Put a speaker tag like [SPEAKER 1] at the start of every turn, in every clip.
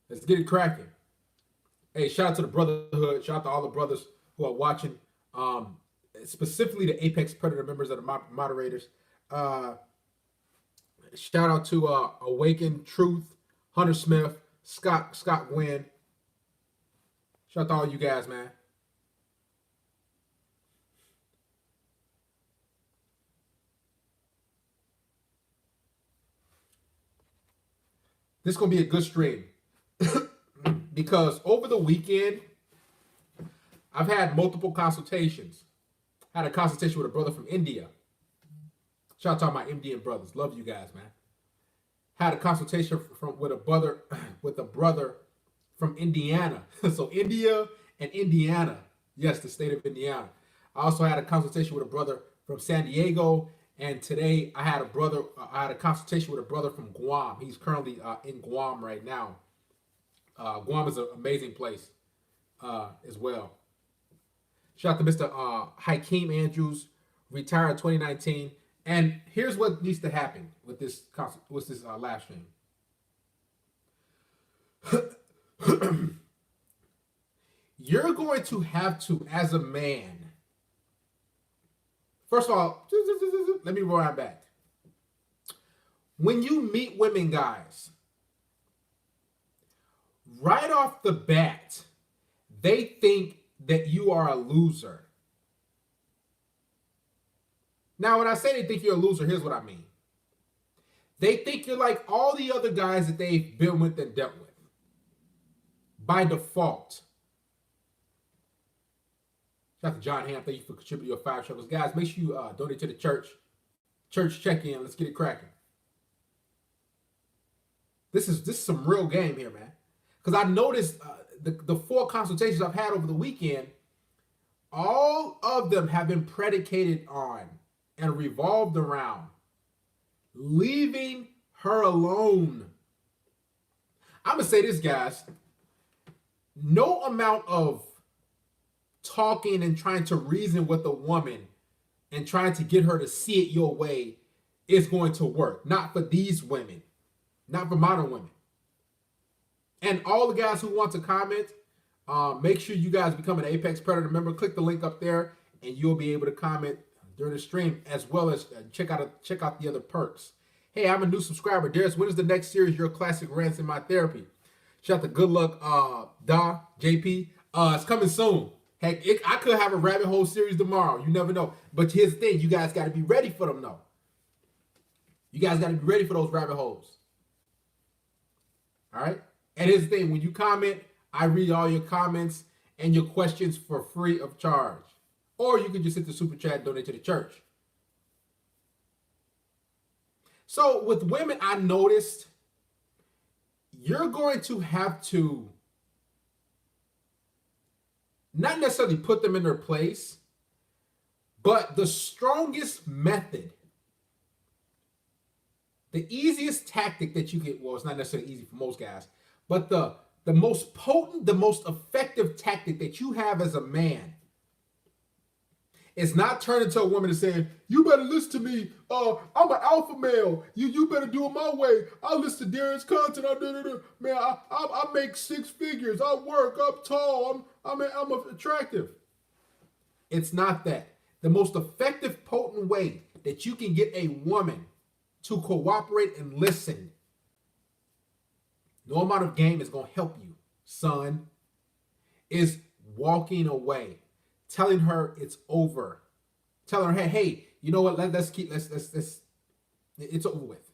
[SPEAKER 1] Let's get it cracking. Hey, shout out to the brotherhood. Shout out to all the brothers who are watching. Um, Specifically the Apex Predator members of the moderators. Uh, Shout out to Awaken Truth, Hunter Smith, Scott Gwynn. Shout out to all you guys, man. This is gonna be a good stream because over the weekend I've had multiple consultations. I had a consultation with a brother from India. Shout out to all my Indian brothers. Love you guys, man. Had a consultation with a brother from Indiana. So India and Indiana. Yes, the state of Indiana. I also had a consultation with a brother from San Diego, and today I had a consultation with a brother from Guam. He's currently in Guam right now. Guam is an amazing place as well. Shout out to Mr. Hakeem Andrews, retired in 2019. And here's what needs to happen with this live stream. You're going to have to, as a man, first of all, let me rewind back. When you meet women, guys, right off the bat, they think that you are a loser. Now, when I say they think you're a loser, here's what I mean. They think you're like all the other guys that they've been with and dealt with. By default. Shout out to John Ham. Thank you for contributing your 5 shekels. Guys, make sure you donate to the church. Church check-in. Let's get it cracking. This is some real game here, man. Because I noticed the 4 consultations I've had over the weekend, all of them have been predicated on and revolved around leaving her alone. I'm going to say this, guys. No amount of talking and trying to reason with a woman and trying to get her to see it your way is going to work. Not for these women. Not for modern women. And all the guys who want to comment, make sure you guys become an Apex Predator member. Click the link up there and you'll be able to comment during the stream, as well as check out the other perks. Hey, I'm a new subscriber. Darius, when is the next series, Your Classic Rants in My Therapy? Shout out to Good Luck, JP. It's coming soon. Heck, I could have a rabbit hole series tomorrow. You never know. But here's the thing. You guys got to be ready for them, though. You guys got to be ready for those rabbit holes. All right? And here's the thing. When you comment, I read all your comments and your questions for free of charge. Or you can just hit the super chat and donate to the church. So with women, I noticed you're going to have to not necessarily put them in their place, but the strongest method, the easiest tactic that you get, well, it's not necessarily easy for most guys, but the most potent, the most effective tactic that you have as a man is not turning to a woman and saying, you better listen to me. I'm an alpha male. You better do it my way. I listen to Darius' content. Man, I make 6 figures. I work. I'm tall. I'm attractive. It's not that. The most effective, potent way that you can get a woman to cooperate and listen, no amount of game is going to help you, son, is walking away. Telling her it's over. Telling her, hey, you know what? Let's it's over with.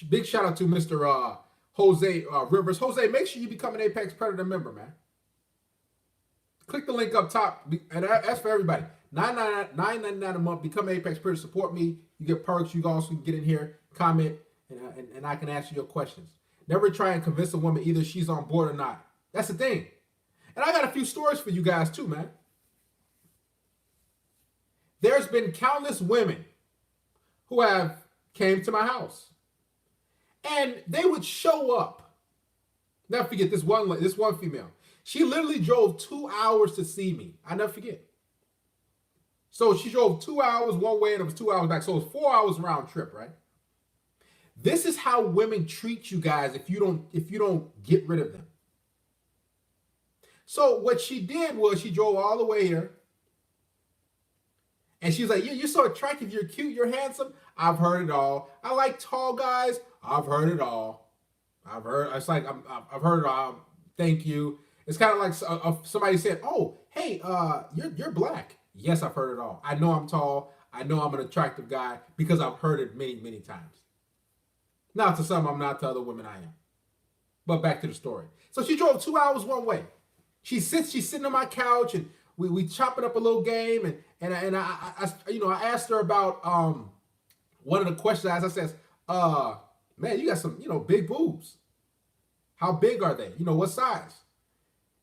[SPEAKER 1] Big shout out to Mr. Jose Rivers. Jose, make sure you become an Apex Predator member, man. Click the link up top, and that's for everybody. $9.99 a month. Become an Apex Predator. Support me. You get perks. You also can get in here, comment, and I can answer your questions. Never try and convince a woman either she's on board or not. That's the thing. And I got a few stories for you guys too, man. There's been countless women who have came to my house, and they would show up. Never forget this one female. She literally drove 2 hours to see me. I never forget. So she drove 2 hours one way and it was 2 hours back. So it was 4 hours round trip, right? This is how women treat you guys if you don't get rid of them. So what she did was she drove all the way here, and she's like, "You're so attractive. You're cute. You're handsome. I've heard it all. I like tall guys. I've heard it all. I've heard. It's like I've heard it all. Thank you." It's kind of like somebody said, "Oh, hey, you're black." Yes, I've heard it all. I know I'm tall. I know I'm an attractive guy because I've heard it many times. Now to some, I'm not. To other women, I am. But back to the story. So she drove 2 hours one way. She's sitting on my couch, and we chopping up a little game, and I asked her about one of the questions I asked. I says, man, you got some big boobs. How big are they? What size?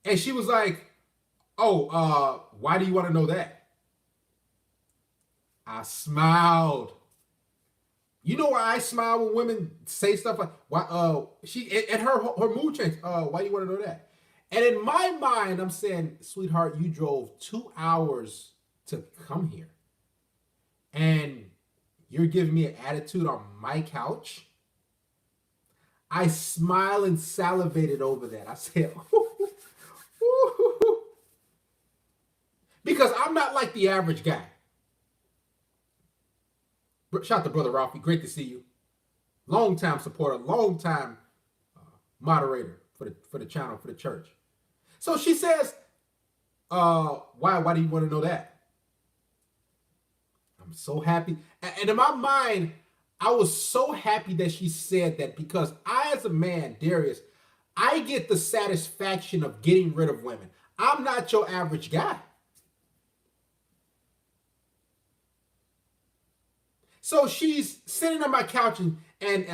[SPEAKER 1] And she was like, oh, why do you want to know that? I smiled. You know why I smile when women say stuff like, why, she, and her mood changed. Why do you want to know that? And in my mind, I'm saying, sweetheart, you drove 2 hours to come here. And you're giving me an attitude on my couch? I smile and salivated over that. I said, because I'm not like the average guy. Shout out to Brother Ralphie. Great to see you. Long-time supporter, long-time moderator for the channel, for the church. So she says, why do you want to know that? I'm so happy. And in my mind, I was so happy that she said that because I, as a man, Darius, I get the satisfaction of getting rid of women. I'm not your average guy. So she's sitting on my couch and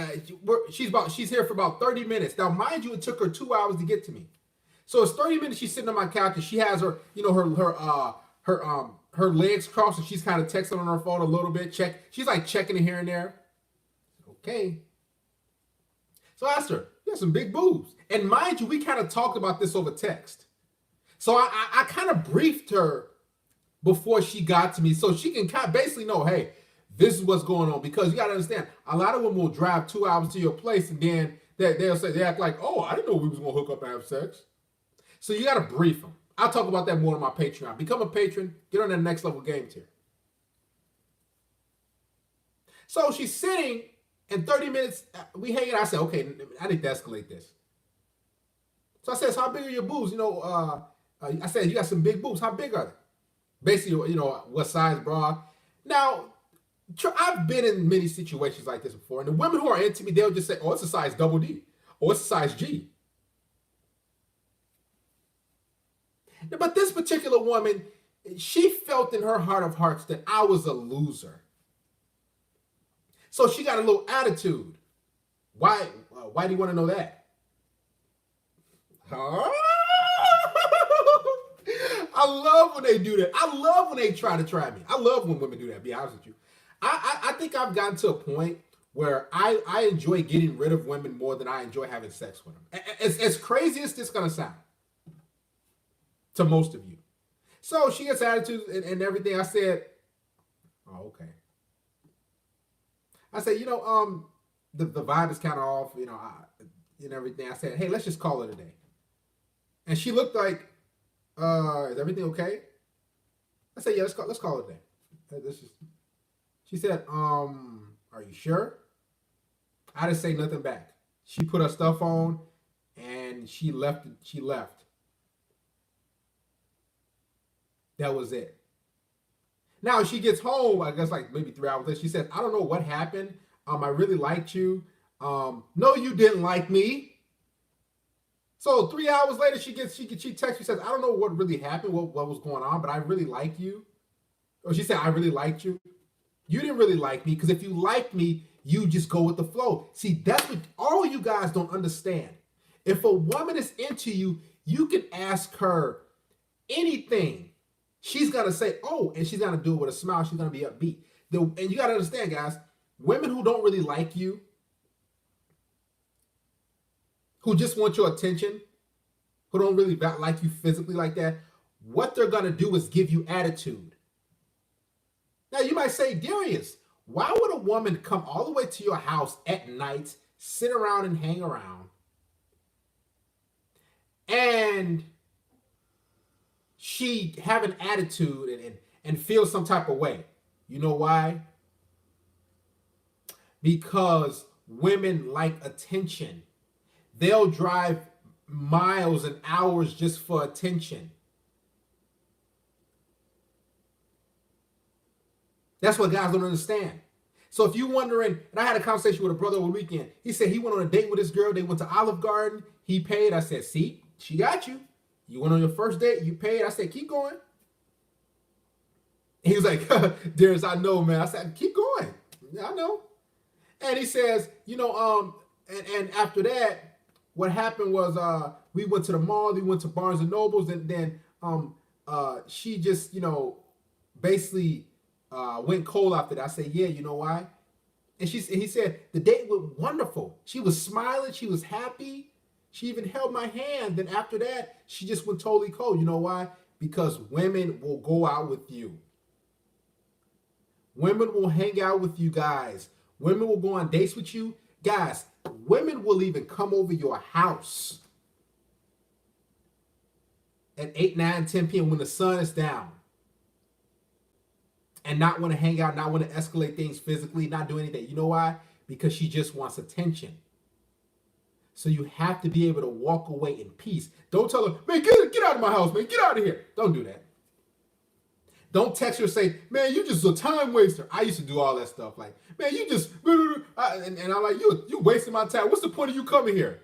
[SPEAKER 1] she's here for about 30 minutes. Now, mind you, it took her 2 hours to get to me. So it's 30 minutes she's sitting on my couch and she has her, her legs crossed and she's kind of texting on her phone a little bit. She's like checking it here and there. Okay. So I asked her, you have some big boobs. And mind you, we kind of talked about this over text. So I kind of briefed her before she got to me so she can kind of basically know, hey, this is what's going on. Because you got to understand, a lot of women will drive 2 hours to your place and then they'll say, they act like, oh, I didn't know we was going to hook up and have sex. So you got to brief them. I'll talk about that more on my Patreon. Become a patron. Get on that next level game tier. So she's sitting, and 30 minutes, we hang out. I said, okay, I need to escalate this. So I said, how big are your boobs? I said, you got some big boobs. How big are they? Basically, what size bra. Now, I've been in many situations like this before, and the women who are into me, they'll just say, oh, it's a size double D, or it's a size G. But this particular woman, she felt in her heart of hearts that I was a loser. So she got a little attitude. Why do you want to know that? I love when they do that. I love when they try me. I love when women do that, to be honest with you. I think I've gotten to a point where I enjoy getting rid of women more than I enjoy having sex with them. As crazy as this going to sound to most of you. So she gets attitudes and everything. I said, oh, okay. I said, the vibe is kind of off, and everything. I said, hey, let's just call it a day. And she looked like, is everything okay? I said, yeah, let's call it a day. She said, are you sure? I didn't say nothing back. She put her stuff on and she left. That was it. Now she gets home, I guess like maybe 3 hours later. She says, I don't know what happened. I really liked you. No, you didn't like me. So 3 hours later, she texts me, says, I don't know what really happened, what was going on, but I really like you. Or she said, I really liked you. You didn't really like me, because if you liked me, you just go with the flow. See, that's what all you guys don't understand. If a woman is into you, you can ask her anything. She's going to say, oh, and she's going to do it with a smile. She's going to be upbeat. And you got to understand, guys, women who don't really like you, who just want your attention, who don't really like you physically like that, what they're going to do is give you attitude. Now, you might say, Darius, Why would a woman come all the way to your house at night, sit around and hang around, and she have an attitude and feel some type of way? You know why? Because women like attention. They'll drive miles and hours just for attention. That's what guys don't understand. So if you're wondering, and I had a conversation with a brother over the weekend. He said he went on a date with this girl. They went to Olive Garden. He paid. I said, see, she got you. You went on your first date. You paid. I said, keep going. He was like, Darius, I know, man. I said, keep going. Yeah, I know. And he says, and after that, what happened was we went to the mall. We went to Barnes and Nobles, and then she just, basically went cold after that. I said, yeah, you know why? And he said, the date was wonderful. She was smiling. She was happy. She even held my hand. Then after that, she just went totally cold. You know why? Because women will go out with you. Women will hang out with you guys. Women will go on dates with you. Guys, women will even come over your house at 8, 9, 10 p.m. when the sun is down and not want to hang out, not want to escalate things physically, not do anything. You know why? Because she just wants attention. So you have to be able to walk away in peace. Don't tell her, man, get out of my house, man. Get out of here. Don't do that. Don't text her and say, man, you just a time waster. I used to do all that stuff. Like, man, you just, and I'm like, you wasting my time. What's the point of you coming here?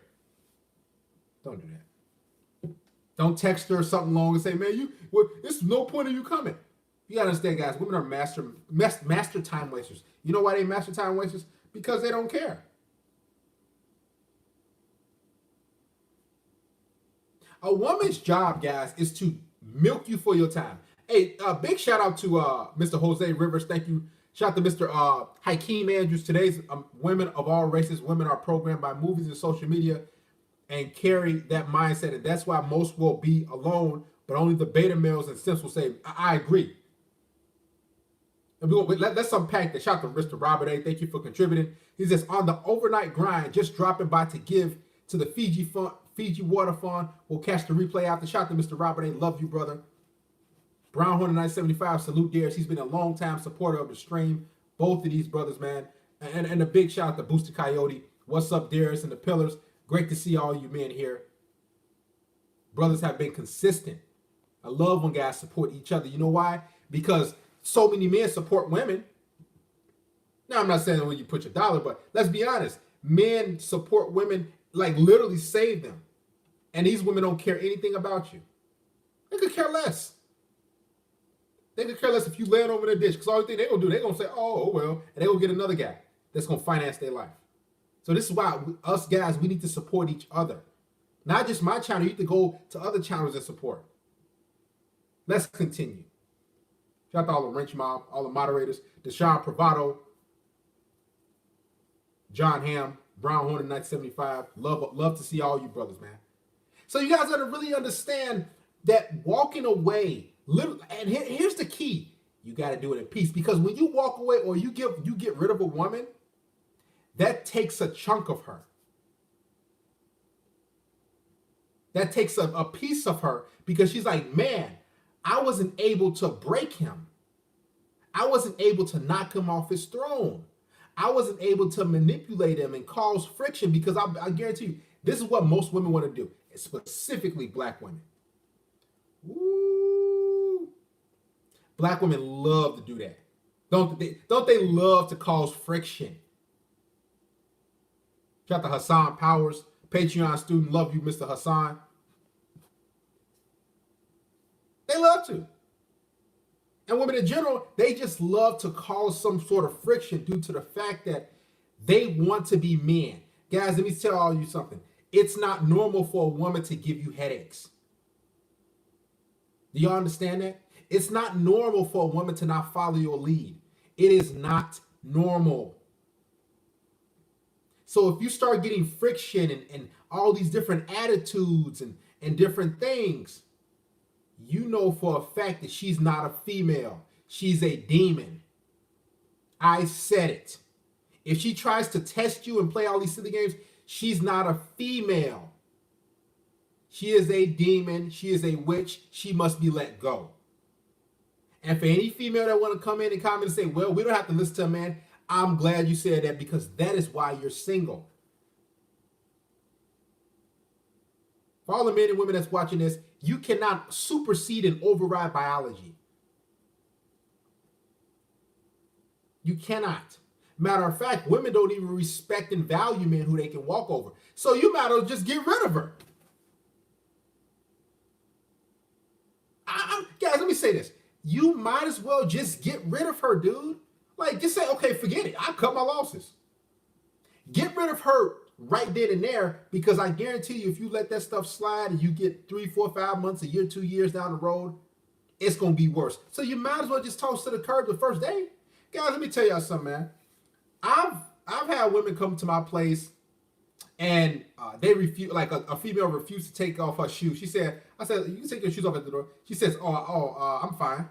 [SPEAKER 1] Don't do that. Don't text her something long and say, man, there's no point of you coming. You gotta understand, guys, women are master time wasters. You know why they master time wasters? Because they don't care. A woman's job, guys, is to milk you for your time. Hey, big shout out to Mr. Jose Rivers. Thank you. Shout out to Mr. Hakeem Andrews. Today's women of all races, women are programmed by movies and social media and carry that mindset. And that's why most will be alone, but only the beta males and simps will say, I agree. And let's unpack that. Shout out to Mr. Robert A. Thank you for contributing. He says, on the overnight grind, just dropping by to give to the Fiji Water Fund. We'll catch the replay after. Shout out to Mr. Robert A. Love you, brother. Brown Hornet 975, salute Darius. He's been a long time supporter of the stream. Both of these brothers, man. And a big shout out to Booster Coyote. What's up, Darius and the Pillars? Great to see all you men here. Brothers have been consistent. I love when guys support each other. You know why? Because so many men support women. Now, I'm not saying when you put your dollar, but let's be honest. Men support women, like literally save them. And these women don't care anything about you. They could care less. They could care less if you land over their dish. Because all thing they're going to do, they're going to say, oh, well. And they're going to get another guy that's going to finance their life. So this is why us guys, we need to support each other. Not just my channel. You need to go to other channels and support. Let's continue. Shout out to all the Wrench Mob, all the moderators. Deshaun Pravado, John Ham, Brown Hornet 975. Love to see all you brothers, man. So you guys got to really understand that walking away, and here's the key. You got to do it in peace. Because when you walk away or you get rid of a woman, that takes a chunk of her. That takes a piece of her because she's like, man, I wasn't able to break him. I wasn't able to knock him off his throne. I wasn't able to manipulate him and cause friction because I guarantee you, this is what most women want to do, specifically black women. Ooh. Black women love to do that. Don't they love to cause friction? Shout out to Hassan Powers, Patreon student. Love you, Mr. Hassan. They love to. And women in general, they just love to cause some sort of friction due to the fact that they want to be men. Guys, let me tell all you something. It's not normal for a woman to give you headaches. Do y'all understand that? It's not normal for a woman to not follow your lead. It is not normal. So if you start getting friction and all these different attitudes and different things, you know for a fact that she's not a female. She's a demon. I said it. If she tries to test you and play all these silly games, she's not a female. She is a demon. She is a witch. She must be let go. And for any female that want to come in and comment and say, well, we don't have to listen to a man, I'm glad you said that, because that is why you're single. For all the men and women that's watching this, you cannot supersede and override biology. You cannot. Matter of fact, women don't even respect and value men who they can walk over. So you might as well just get rid of her. Guys, let me say this. You might as well just get rid of her, dude. Like, just say, okay, forget it. I cut my losses. Get rid of her right then and there, because I guarantee you, if you let that stuff slide and you get 3, 4, 5 months, a year, 2 years down the road, it's going to be worse. So you might as well just toss to the curb the first day. Guys, let me tell y'all something, man. I've had women come to my place and they refuse, like a female refused to take off her shoes. I said, you can take your shoes off at the door. She says, I'm fine.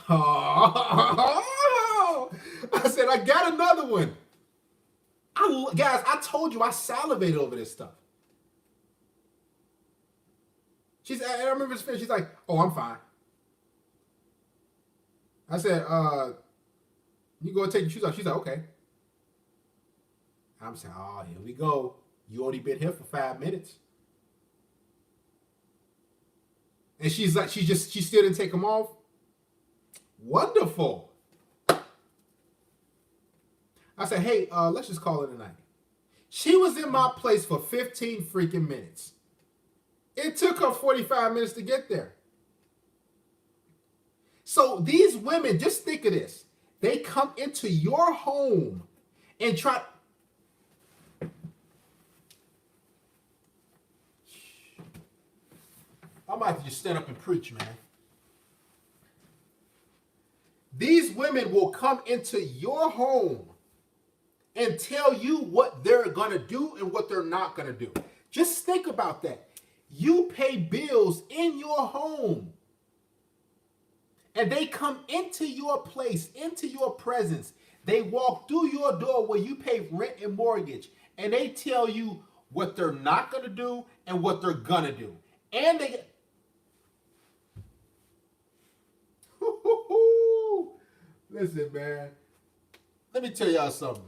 [SPEAKER 1] I said, I said, I got another one. Guys, I told you I salivated over this stuff. I remember this finished. She's like, oh, I'm fine. I said, you go and take your shoes off. She's like, okay. I'm saying, oh, here we go. You only been here for 5 minutes. And she's like, she still didn't take them off. Wonderful. I said, hey, let's just call it a night. She was in my place for 15 freaking minutes. It took her 45 minutes to get there. So these women, just think of this. They come into your home and try. I might have to just stand up and preach, man. These women will come into your home and tell you what they're going to do and what they're not going to do. Just think about that. You pay bills in your home. And they come into your place, into your presence. They walk through your door where you pay rent and mortgage. And they tell you what they're not going to do and what they're going to do. And they... Listen, man. Let me tell y'all something.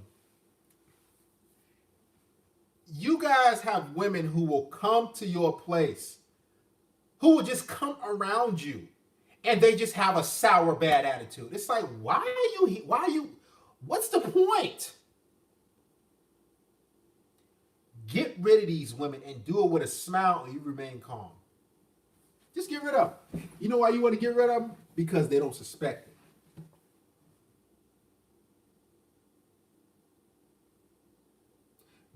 [SPEAKER 1] You guys have women who will come to your place, who will just come around you, and they just have a sour, bad attitude. It's like, why are you, what's the point? Get rid of these women and do it with a smile, and you remain calm. Just get rid of them. You know why you want to get rid of them? Because they don't suspect it.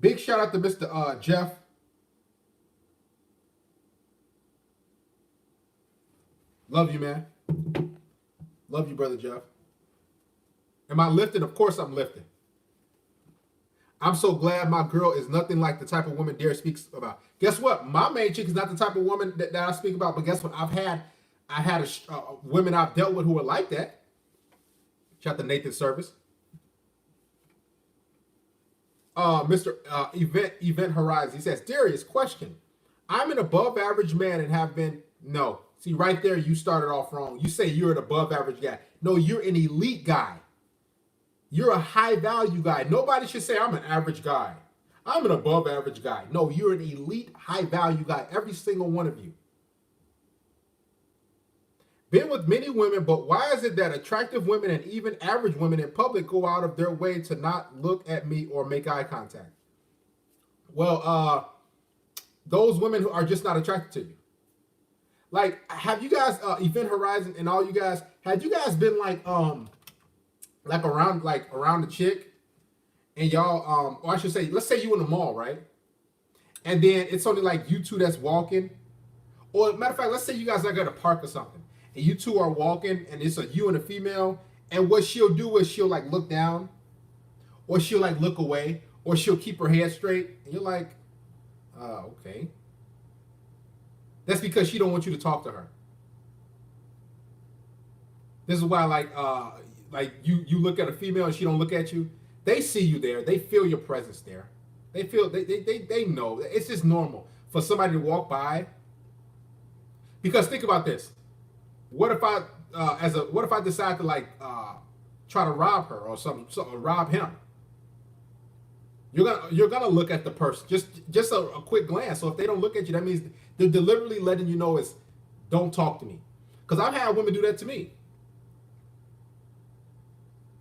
[SPEAKER 1] Big shout out to Mr. Jeff. Love you, man. Love you, Brother Jeff. Am I lifted? Of course I'm lifted. I'm so glad my girl is nothing like the type of woman Derek speaks about. Guess what? My main chick is not the type of woman that I speak about, but guess what? I had women I've dealt with who are like that. Shout out to Nathan Service. Mr. Event Horizon. He says, Darius, question. I'm an above average man and have been, no. See, right there, you started off wrong. You say you're an above average guy. No, you're an elite guy. You're a high value guy. Nobody should say I'm an average guy. I'm an above average guy. No, you're an elite high value guy. Every single one of you. Been with many women, but why is it that attractive women and even average women in public go out of their way to not look at me or make eye contact? Well, those women who are just not attracted to you. Like, have you guys, Event Horizon and all you guys, had you guys been around the chick and y'all, or I should say, let's say you in the mall, right? And then it's only like you two that's walking. Or matter of fact, let's say you guys are at a park or something. And you two are walking, and it's you and a female, and what she'll do is she'll like look down, or she'll like look away, or she'll keep her head straight, and you're like, okay. That's because she don't want you to talk to her. This is why, like like you look at a female and she don't look at you, they see you there. They feel your presence there. They know. It's just normal for somebody to walk by. Because think about this. What if I decide to like try to rob her or something, or rob him? You're gonna look at the person, just a quick glance. So if they don't look at you, that means they're deliberately letting you know is don't talk to me. Because I've had women do that to me.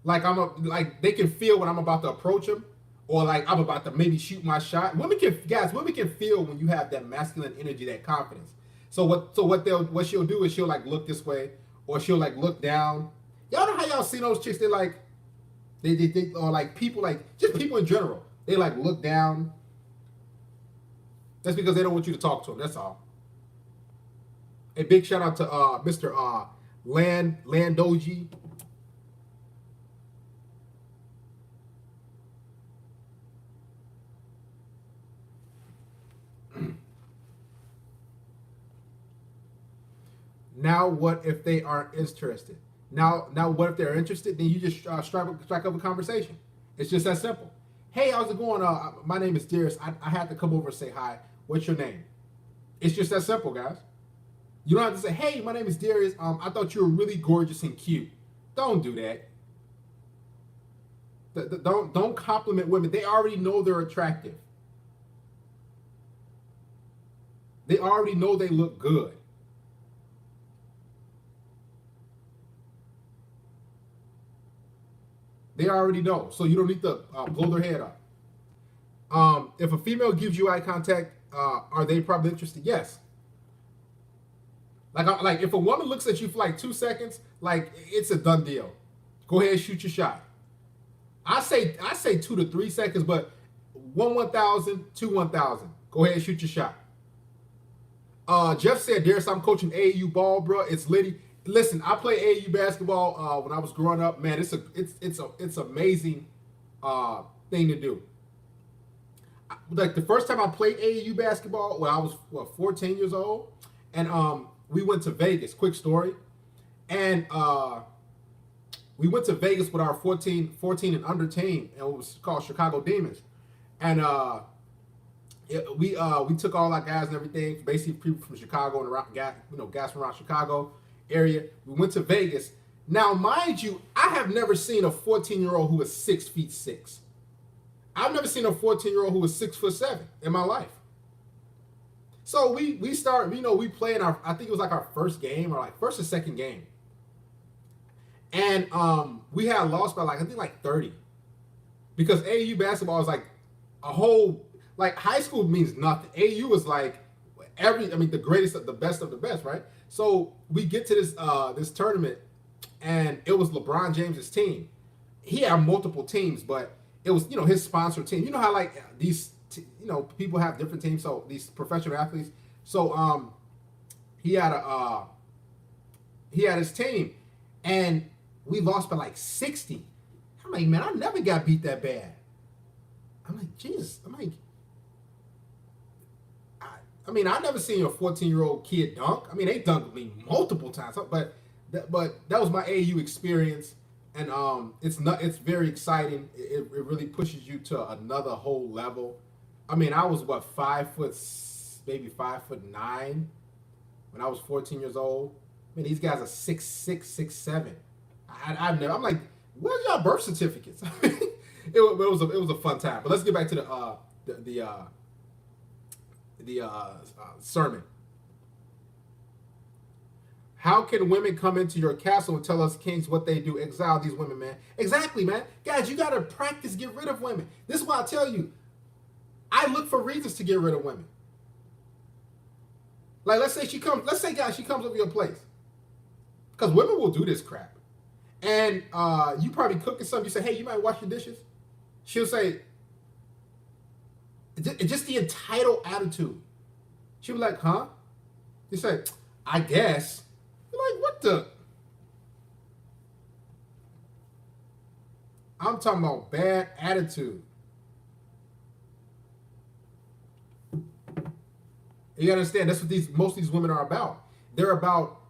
[SPEAKER 1] Like they can feel when I'm about to approach them, or like I'm about to maybe shoot my shot. Women can feel when you have that masculine energy, that confidence. So what she'll do is she'll like look this way, or she'll like look down. Y'all know how y'all see those chicks? They like they or like people, like just people in general. They like look down. That's because they don't want you to talk to them. That's all. A big shout out to Mr. Landoji. Now what if they aren't interested? Now what if they're interested? Then you just strike up a conversation. It's just that simple. Hey, how's it going? My name is Darius. I had to come over and say hi. What's your name? It's just that simple, guys. You don't have to say, hey, my name is Darius. I thought you were really gorgeous and cute. Don't do that. Don't compliment women. They already know they're attractive. They already know they look good. They already know, so you don't need to blow their head up. If a female gives you eye contact, are they probably interested? Yes. Like if a woman looks at you for like 2 seconds, like it's a done deal. Go ahead and shoot your shot. I say 2 to 3 seconds, but 1,000, 1,000. Go ahead and shoot your shot. Jeff said, Darius, I'm coaching AAU ball, bro. It's litty. Listen, I played AAU basketball when I was growing up. Man, it's amazing thing to do. Like the first time I played AAU basketball when I was 14 years old, and we went to Vegas. Quick story, and we went to Vegas with our 14 and under team, and it was called Chicago Demons, and we took all our guys and everything, basically people from Chicago and around, guys from around Chicago area. We went to Vegas. Now, mind you, I have never seen a 14-year-old who was 6'6". I've never seen a 14-year-old who was 6'7" in my life. So we start, we played I think it was like our first game, or like first or second game. And we had lost by I think 30. Because AAU basketball is like a whole, like high school means nothing. AAU was like the greatest, the best of the best, right? So we get to this tournament, and it was LeBron James's team. He had multiple teams, but it was his sponsor team. You know how like these people have different teams. So these professional athletes. So he had his team, and we lost by like 60. I'm like, man, I never got beat that bad. I'm like, Jesus. I'm like, I never seen a 14-year-old kid dunk. They dunked me multiple times, but that was my AAU experience, and it's very exciting. It really pushes you to another whole level. I was 5 foot, maybe 5'9" when I was 14 years old. These guys are 6'6", 6'7". I'm like, where's y'all birth certificates? it was a fun time. But let's get back to the sermon. How can women come into your castle and tell us kings what they do? Exile these women, man. Exactly, man. Guys, you got to practice get rid of women. This is why I tell you, I look for reasons to get rid of women. Like, let's say, guys, she comes over your place. Because women will do this crap. And you probably cooking something. You say, hey, you might wash your dishes. She'll say, just the entitled attitude. She'll be like, huh? You say, I guess. You're like, what the? I'm talking about bad attitude. You gotta understand, that's what most of these women are about. They're about,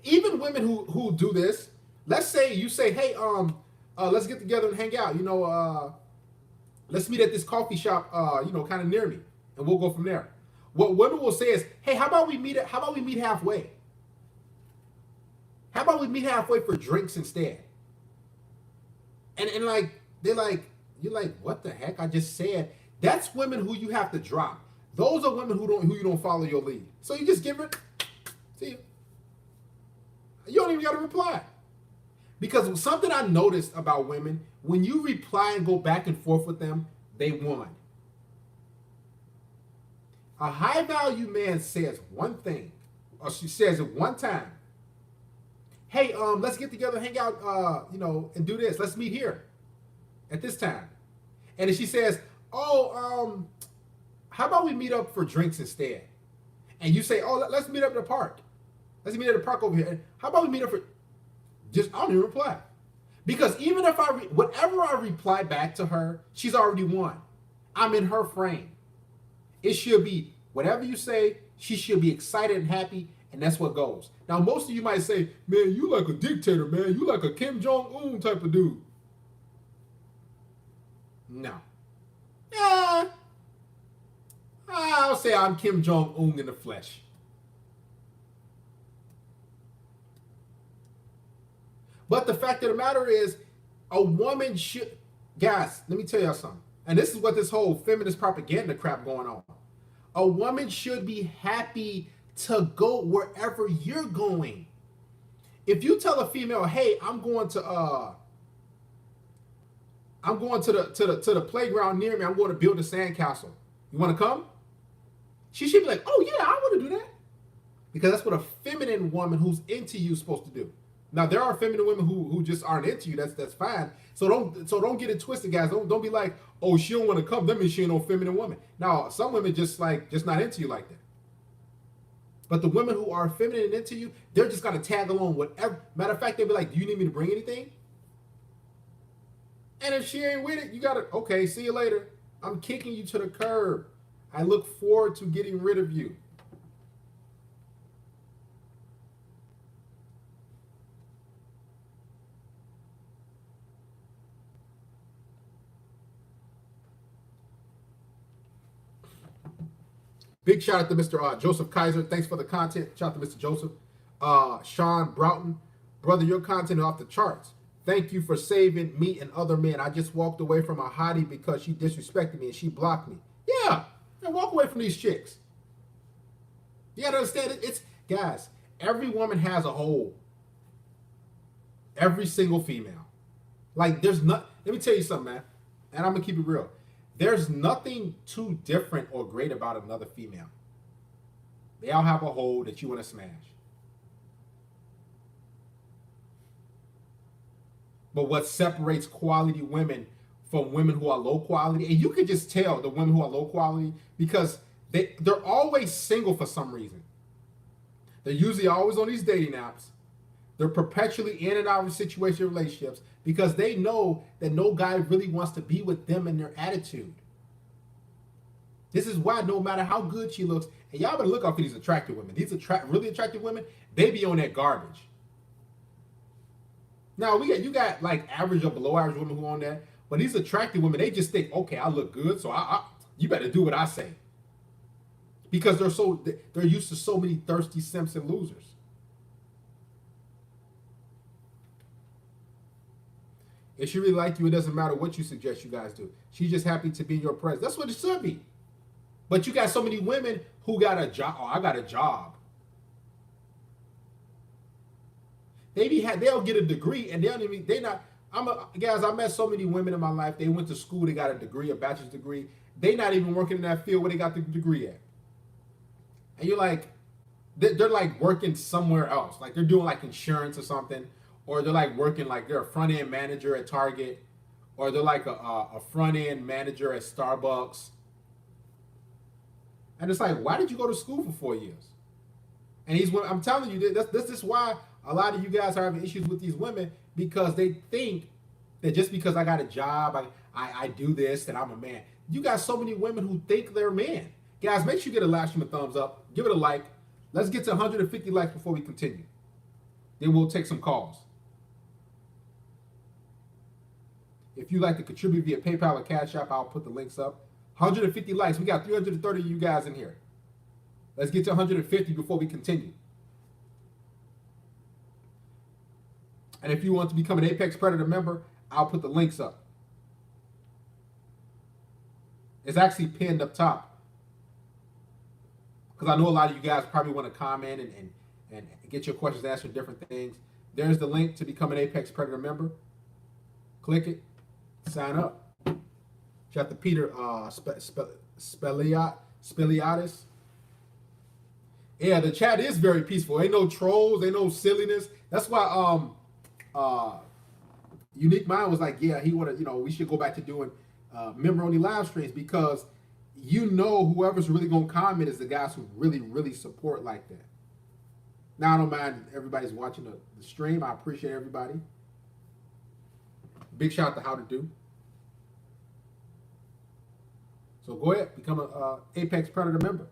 [SPEAKER 1] even women who do this, Let's say you say, hey, let's get together and hang out. Let's meet at this coffee shop, kind of near me, and we'll go from there. What women will say is, hey, how about we meet halfway? How about we meet halfway for drinks instead? And like they're like, you're like, what the heck? I just said that's women who you have to drop. Those are women who you don't follow your lead. So you just give it, see you. You don't even got to reply. Because something I noticed about women, when you reply and go back and forth with them, they won. A high value man says one thing, or she says it one time. Hey, let's get together, hang out, and do this. Let's meet here at this time. And then she says, oh, how about we meet up for drinks instead? And you say, oh, let's meet up at the park. Let's meet at the park over here. How about we meet up for... I don't even reply. Because even if whatever I reply back to her, she's already won. I'm in her frame. It should be, whatever you say, she should be excited and happy, and that's what goes. Now, most of you might say, man, you like a dictator, man. You like a Kim Jong-un type of dude. No. Yeah. I'll say I'm Kim Jong-un in the flesh. But the fact of the matter is, a woman should... Guys, let me tell y'all something. And this is what this whole feminist propaganda crap going on. A woman should be happy to go wherever you're going. If you tell a female, hey, I'm going to the playground near me. I'm going to build a sandcastle. You want to come? She should be like, oh yeah, I want to do that. Because that's what a feminine woman who's into you is supposed to do. Now there are feminine women who just aren't into you. That's fine. So don't get it twisted, guys. Don't be like, oh, she don't want to come. That means she ain't no feminine woman. Now some women just not into you like that. But the women who are feminine and into you, they're just gonna tag along whatever. Matter of fact, they'll be like, do you need me to bring anything? And if she ain't with it, you gotta, okay, see you later. I'm kicking you to the curb. I look forward to getting rid of you. Big shout out to Mr. Joseph Kaiser. Thanks for the content. Shout out to Mr. Joseph. Sean Broughton. Brother, your content is off the charts. Thank you for saving me and other men. I just walked away from a hottie because she disrespected me and she blocked me. Yeah, and walk away from these chicks. You gotta understand it. Guys, every woman has a hole. Every single female. Like, let me tell you something, man. And I'm gonna keep it real. There's nothing too different or great about another female. They all have a hole that you want to smash. But what separates quality women from women who are low quality, and you can just tell the women who are low quality because they're always single for some reason. They're usually always on these dating apps. They're perpetually in and out of situation relationships because they know that no guy really wants to be with them and their attitude. This is why no matter how good she looks, and y'all better look out for these attractive women. These really attractive women, they be on that garbage. Now you got like average or below average women who on that, but these attractive women, they just think, okay, I look good, so you better do what I say. Because they're used to so many thirsty simps and losers. If she really like you, it doesn't matter what you suggest you guys do. She's just happy to be in your presence. That's what it should be. But you got so many women who got a job. Oh, I got a job. They'll get a degree and guys, I met so many women in my life. They went to school, they got a degree, a bachelor's degree. They not even working in that field where they got the degree at. And you're like, they're like working somewhere else. Like they're doing like insurance or something. Or they're like working, like they're a front-end manager at Target. Or they're like a front-end manager at Starbucks. And it's like, why did you go to school for 4 years? And I'm telling you, this is why a lot of you guys are having issues with these women, because they think that just because I got a job, I do this, that I'm a man. You got so many women who think they're men. Guys, make sure you get a live stream, a thumbs up. Give it a like. Let's get to 150 likes before we continue. Then we'll take some calls. If you like to contribute via PayPal or Cash App, I'll put the links up. 150 likes. We got 330 of you guys in here. Let's get to 150 before we continue. And if you want to become an Apex Predator member, I'll put the links up. It's actually pinned up top. Because I know a lot of you guys probably want to comment and get your questions answered, different things. There's the link to become an Apex Predator member. Click it. Sign up. Shout out to Peter Speliadis. Yeah, the chat is very peaceful. Ain't no trolls, ain't no silliness. That's why Unique Mind was like, yeah, we should go back to doing member-only live streams, because whoever's really gonna comment is the guys who really, really support like that. Now I don't mind everybody's watching the stream. I appreciate everybody. Big shout out to How to Do. So go ahead, become a Apex Predator member.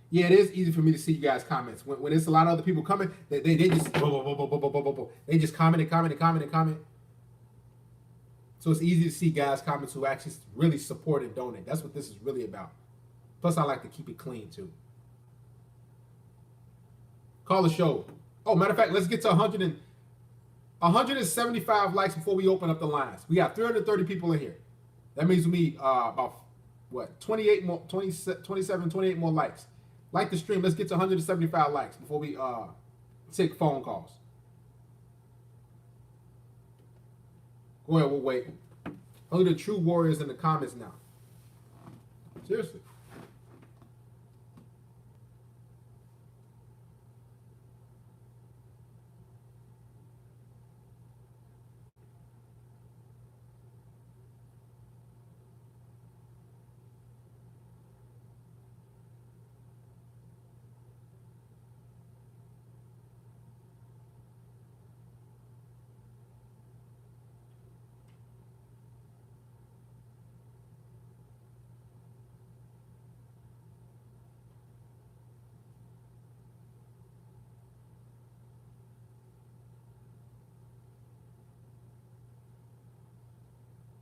[SPEAKER 1] Yeah, it is easy for me to see you guys' comments. When it's a lot of other people coming, they just they just comment. So it's easy to see guys' comments who actually really support and donate. That's what this is really about. Plus, I like to keep it clean too. Call the show. Oh, matter of fact, let's get to 175 likes before we open up the lines. We got 330 people in here. That means we need about 28 more likes. Like the stream. Let's get to 175 likes before we take phone calls. Go ahead, we'll wait. Only the true warriors in the comments now. Seriously.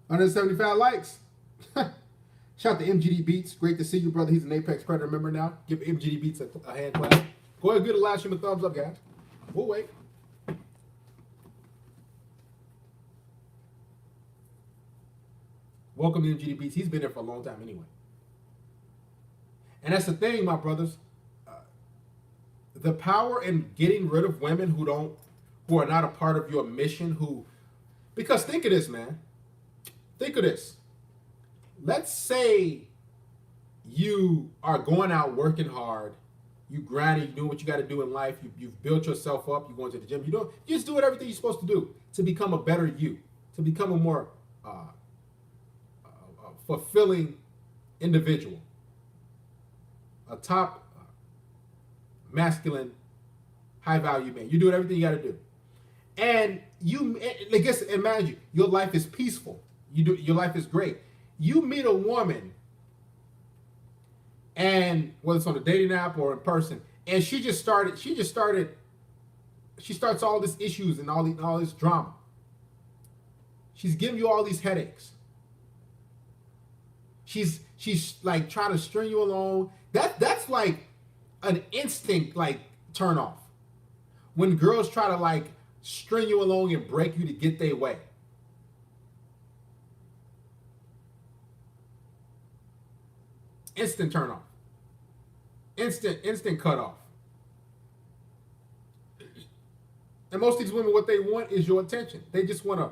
[SPEAKER 1] Under 75 likes. Shout out to MGD Beats. Great to see you, brother. He's an Apex Predator member now. Give MGD Beats a hand clap. Go ahead and give the live stream a thumbs up, guys. We'll wait. Welcome to MGD Beats. He's been there for a long time anyway. And that's the thing, my brothers. The power in getting rid of women who are not a part of your mission, because think of this, man. Think of this. Let's say you are going out working hard, you grinding, you doing what you got to do in life, you've built yourself up, you're going to the gym, you just doing everything you're supposed to do to become a better you, to become a more fulfilling individual, a top masculine, high-value man. You're doing everything you got to do. And imagine your life is peaceful. Your life is great. You meet a woman, and whether it's on a dating app or in person, and she starts all these issues and all this drama. She's giving you all these headaches. She's like trying to string you along. That's like an instinct turn off. When girls try to string you along and break you to get their way. Instant turn off. Instant cut off. And most of these women, what they want is your attention. They just want to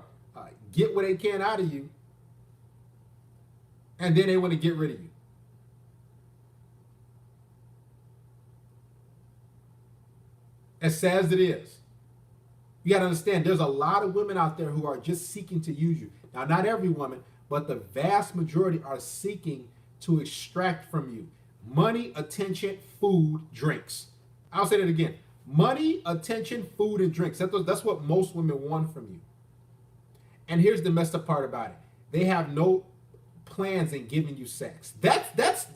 [SPEAKER 1] get what they can out of you, and then they want to get rid of you. As sad as it is, you got to understand there's a lot of women out there who are just seeking to use you. Now, not every woman, but the vast majority are seeking to extract from you money, attention, food, drinks. I'll say that again. Money, attention, food, and drinks. That's what most women want from you. And here's the messed up part about it. They have no plans in giving you sex. That's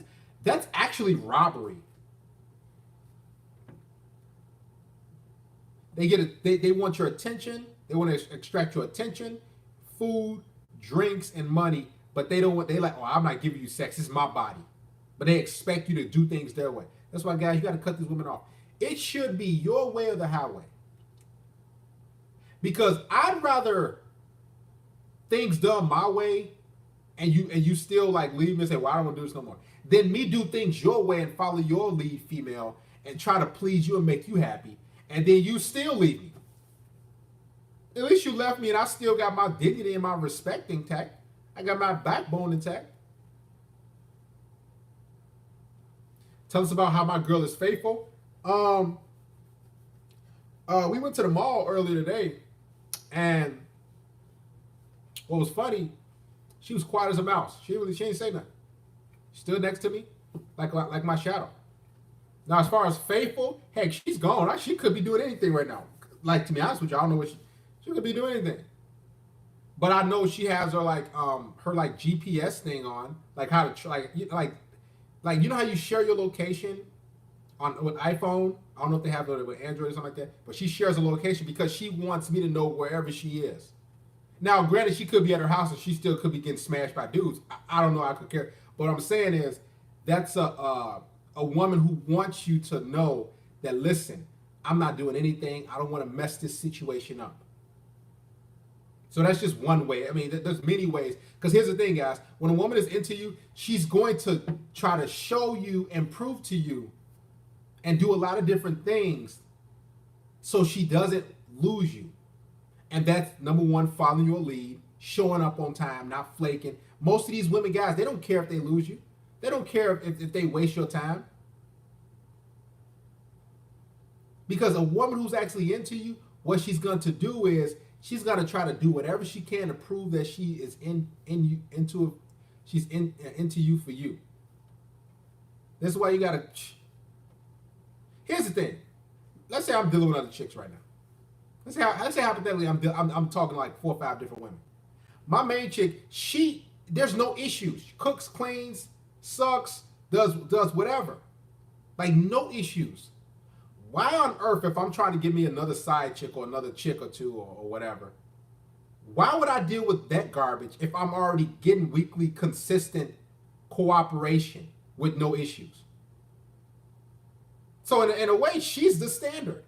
[SPEAKER 1] That's actually robbery. They want your attention. They want to extract your attention, food, drinks, and money. But they don't want. They like, oh, I'm not giving you sex. It's my body. But they expect you to do things their way. That's why, guys, you got to cut these women off. It should be your way or the highway. Because I'd rather things done my way, and you still like leave me and say, well, I don't want to do this no more, than me do things your way and follow your lead, female, and try to please you and make you happy, and then you still leave me. At least you left me and I still got my dignity and my respect intact. I got my backbone intact. Tell us about how my girl is faithful. We went to the mall earlier today, and what was funny, she was quiet as a mouse. She ain't say nothing. She stood next to me, like my shadow. Now, as far as faithful, heck, she's gone. She could be doing anything right now. Like, to be honest with you, I don't know what she could be doing anything. But I know she has her GPS thing on, like how to like you know how you share your location with iPhone. I don't know if they have it with Android or something like that, but she shares a location because she wants me to know wherever she is. Now, granted, she could be at her house and she still could be getting smashed by dudes. I don't know. I could care. But what I'm saying is, that's a woman who wants you to know that, listen, I'm not doing anything. I don't want to mess this situation up. So that's just one way. I mean, there's many ways. Because here's the thing, guys. When a woman is into you, she's going to try to show you and prove to you and do a lot of different things so she doesn't lose you. And that's number one, following your lead, showing up on time, not flaking. Most of these women, guys, they don't care if they lose you. They don't care if they waste your time. Because a woman who's actually into you, what she's going to do is she's going to try to do whatever she can to prove that she is into you for you. This is why you got to. Here's the thing. Let's say I'm dealing with other chicks right now. Let's say hypothetically I'm talking like 4 or 5 different women. My main chick, there's no issues. She cooks, cleans, sucks, does whatever. Like, no issues. Why on earth, if I'm trying to get me another side chick or another chick or two or whatever, why would I deal with that garbage if I'm already getting weekly consistent cooperation with no issues? So in a way, she's the standard.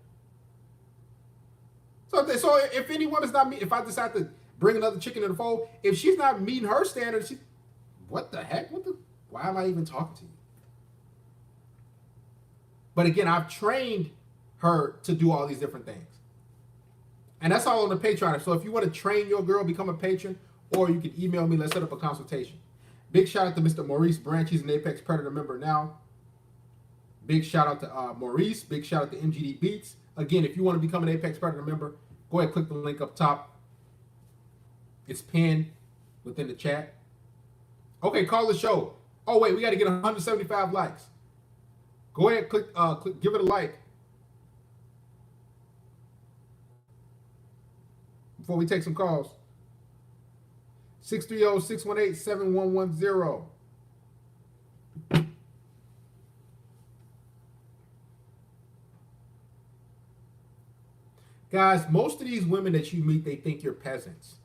[SPEAKER 1] So if any woman's not me, if I decide to bring another chick into the fold, if she's not meeting her standards, what the heck? Why am I even talking to you? But again, I've trained her to do all these different things. And that's all on the Patreon. So if you want to train your girl, become a patron, or you can email me, let's set up a consultation. Big shout out to Mr. Maurice Branch. He's an Apex Predator member now. Big shout out to Maurice. Big shout out to MGD Beats. Again, if you want to become an Apex Predator member, go ahead and click the link up top. It's pinned within the chat. Okay, call the show. Oh, wait, we got to get 175 likes. Go ahead, click, give it a like. Before we take some calls. 630-618-7110. Guys, most of these women that you meet, they think you're peasants.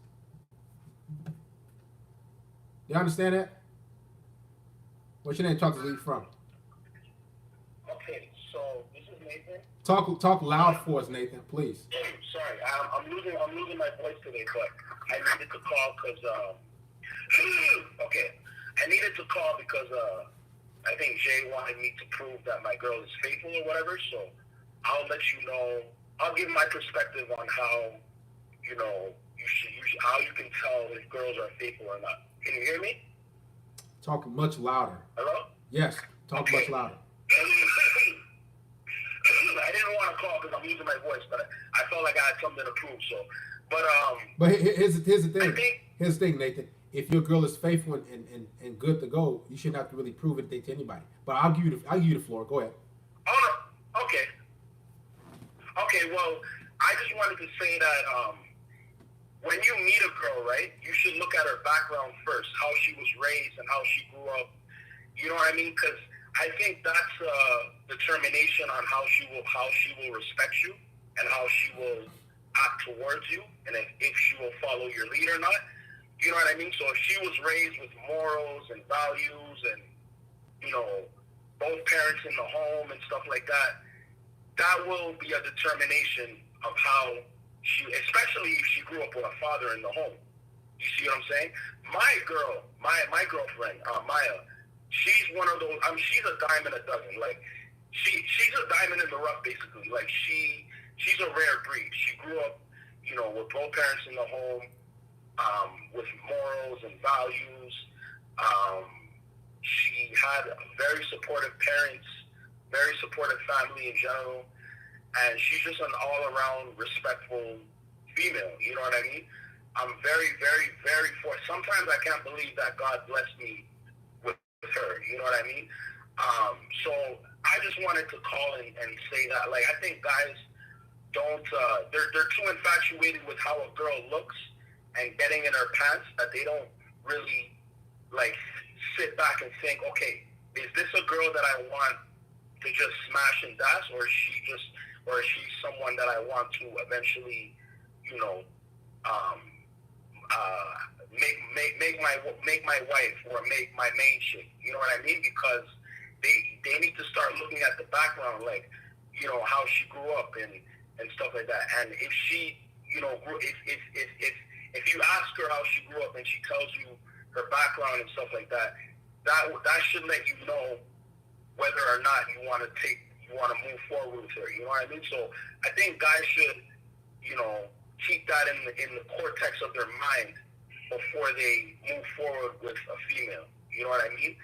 [SPEAKER 1] You understand that? What's your name? Talk to me from.
[SPEAKER 2] Okay, so this is Nathan.
[SPEAKER 1] Talk loud for us, Nathan, please.
[SPEAKER 2] Sorry, I'm losing my voice today, but I needed to call because I think Jay wanted me to prove that my girl is faithful or whatever. So I'll let you know. I'll give my perspective on how how you can tell if girls are faithful or not. Can you hear me?
[SPEAKER 1] Talk much louder.
[SPEAKER 2] Hello?
[SPEAKER 1] Yes, talk much louder.
[SPEAKER 2] I didn't want to call because I'm losing my voice, but I felt like I had something to prove. So, but
[SPEAKER 1] here's the thing. Here's the thing, Nathan. If your girl is faithful and good to go, you shouldn't have to really prove anything to anybody. But I'll give you the floor. Go ahead.
[SPEAKER 2] Oh, no. Okay. Okay. Well, I just wanted to say that when you meet a girl, right, you should look at her background first, how she was raised and how she grew up. You know what I mean? Because I think that's determination on how she will respect you and how she will act towards you, and if she will follow your lead or not. You know what I mean? So if she was raised with morals and values and, both parents in the home and stuff like that, that will be a determination of how she, especially if she grew up with a father in the home. You see what I'm saying? My girl, my girlfriend, Maya, she's one of those, she's a dime in a dozen. Like, she's a diamond in the rough, basically. Like, she's a rare breed. She grew up, with both parents in the home, with morals and values. She had very supportive parents, very supportive family in general, and she's just an all-around respectful female. You know what I mean? I'm very, very, very fortunate. Sometimes I can't believe that God blessed me with her. You know what I mean? So I just wanted to call and say that, like, I think guys don't, they're too infatuated with how a girl looks and getting in her pants that they don't really, like, sit back and think, okay, is this a girl that I want to just smash and dash, or is she someone that I want to eventually, make my wife or make my main chick? You know what I mean? Because they need to start looking at the background, like, how she grew up and stuff like that. And if she, if you ask her how she grew up and she tells you her background and stuff like that, that should let you know whether or not you want to move forward with her. You know what I mean? So I think guys should, keep that in the cortex of their mind before they move forward with a female. You know what I mean?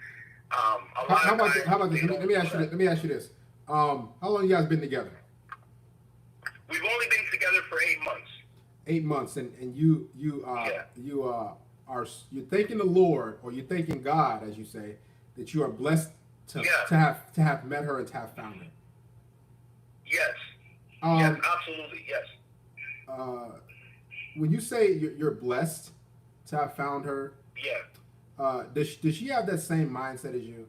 [SPEAKER 1] How about this? Let me ask you this. How long you guys been together?
[SPEAKER 2] We've only been together for 8 months.
[SPEAKER 1] 8 months, and you're thanking the Lord, or you're thanking God, as you say, that you are blessed to have met her and to have found her.
[SPEAKER 2] Yes. Yes, absolutely. Yes.
[SPEAKER 1] When you say you're blessed to have found her, does she have that same mindset as you?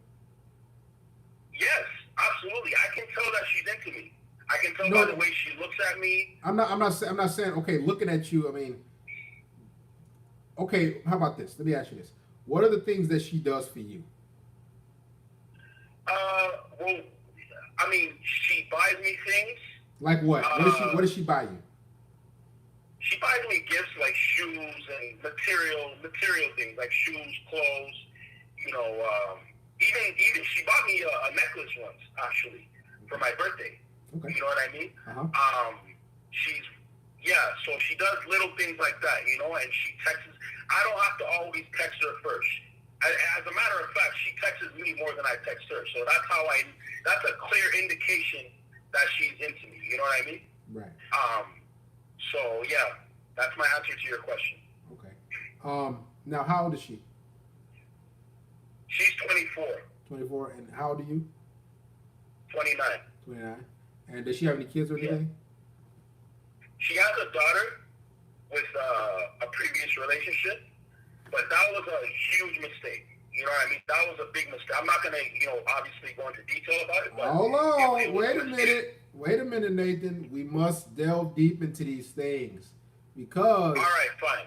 [SPEAKER 2] Yes, absolutely. I can tell that she's into me. I can tell by the way she looks at me.
[SPEAKER 1] I'm not saying, okay, looking at you. I mean, okay, how about this? Let me ask you this: what are the things that she does for you?
[SPEAKER 2] Well, I mean, she buys me things.
[SPEAKER 1] Like what? What does she buy you?
[SPEAKER 2] She buys me gifts like shoes and material things like shoes, clothes. Even she bought me a necklace once, actually, for my birthday.
[SPEAKER 1] Okay.
[SPEAKER 2] You know what I mean?
[SPEAKER 1] Uh-huh.
[SPEAKER 2] So she does little things like that, and she texts. I don't have to always text her first. As a matter of fact, she texts me more than I text her. So that's a clear indication that she's into me. You know what I mean?
[SPEAKER 1] Right.
[SPEAKER 2] So yeah, that's my answer to your question.
[SPEAKER 1] Okay. Now how old is she?
[SPEAKER 2] She's 24.
[SPEAKER 1] 24, and how old are you?
[SPEAKER 2] 29.
[SPEAKER 1] 29. And does she have any kids or anything?
[SPEAKER 2] She has a daughter with a previous relationship, but that was a huge mistake. You know what I mean? That was a big mistake. I'm not going to, obviously go into detail about it. But
[SPEAKER 1] hold on. Wait a minute, Nathan. We must delve deep into these things because.
[SPEAKER 2] All right, fine.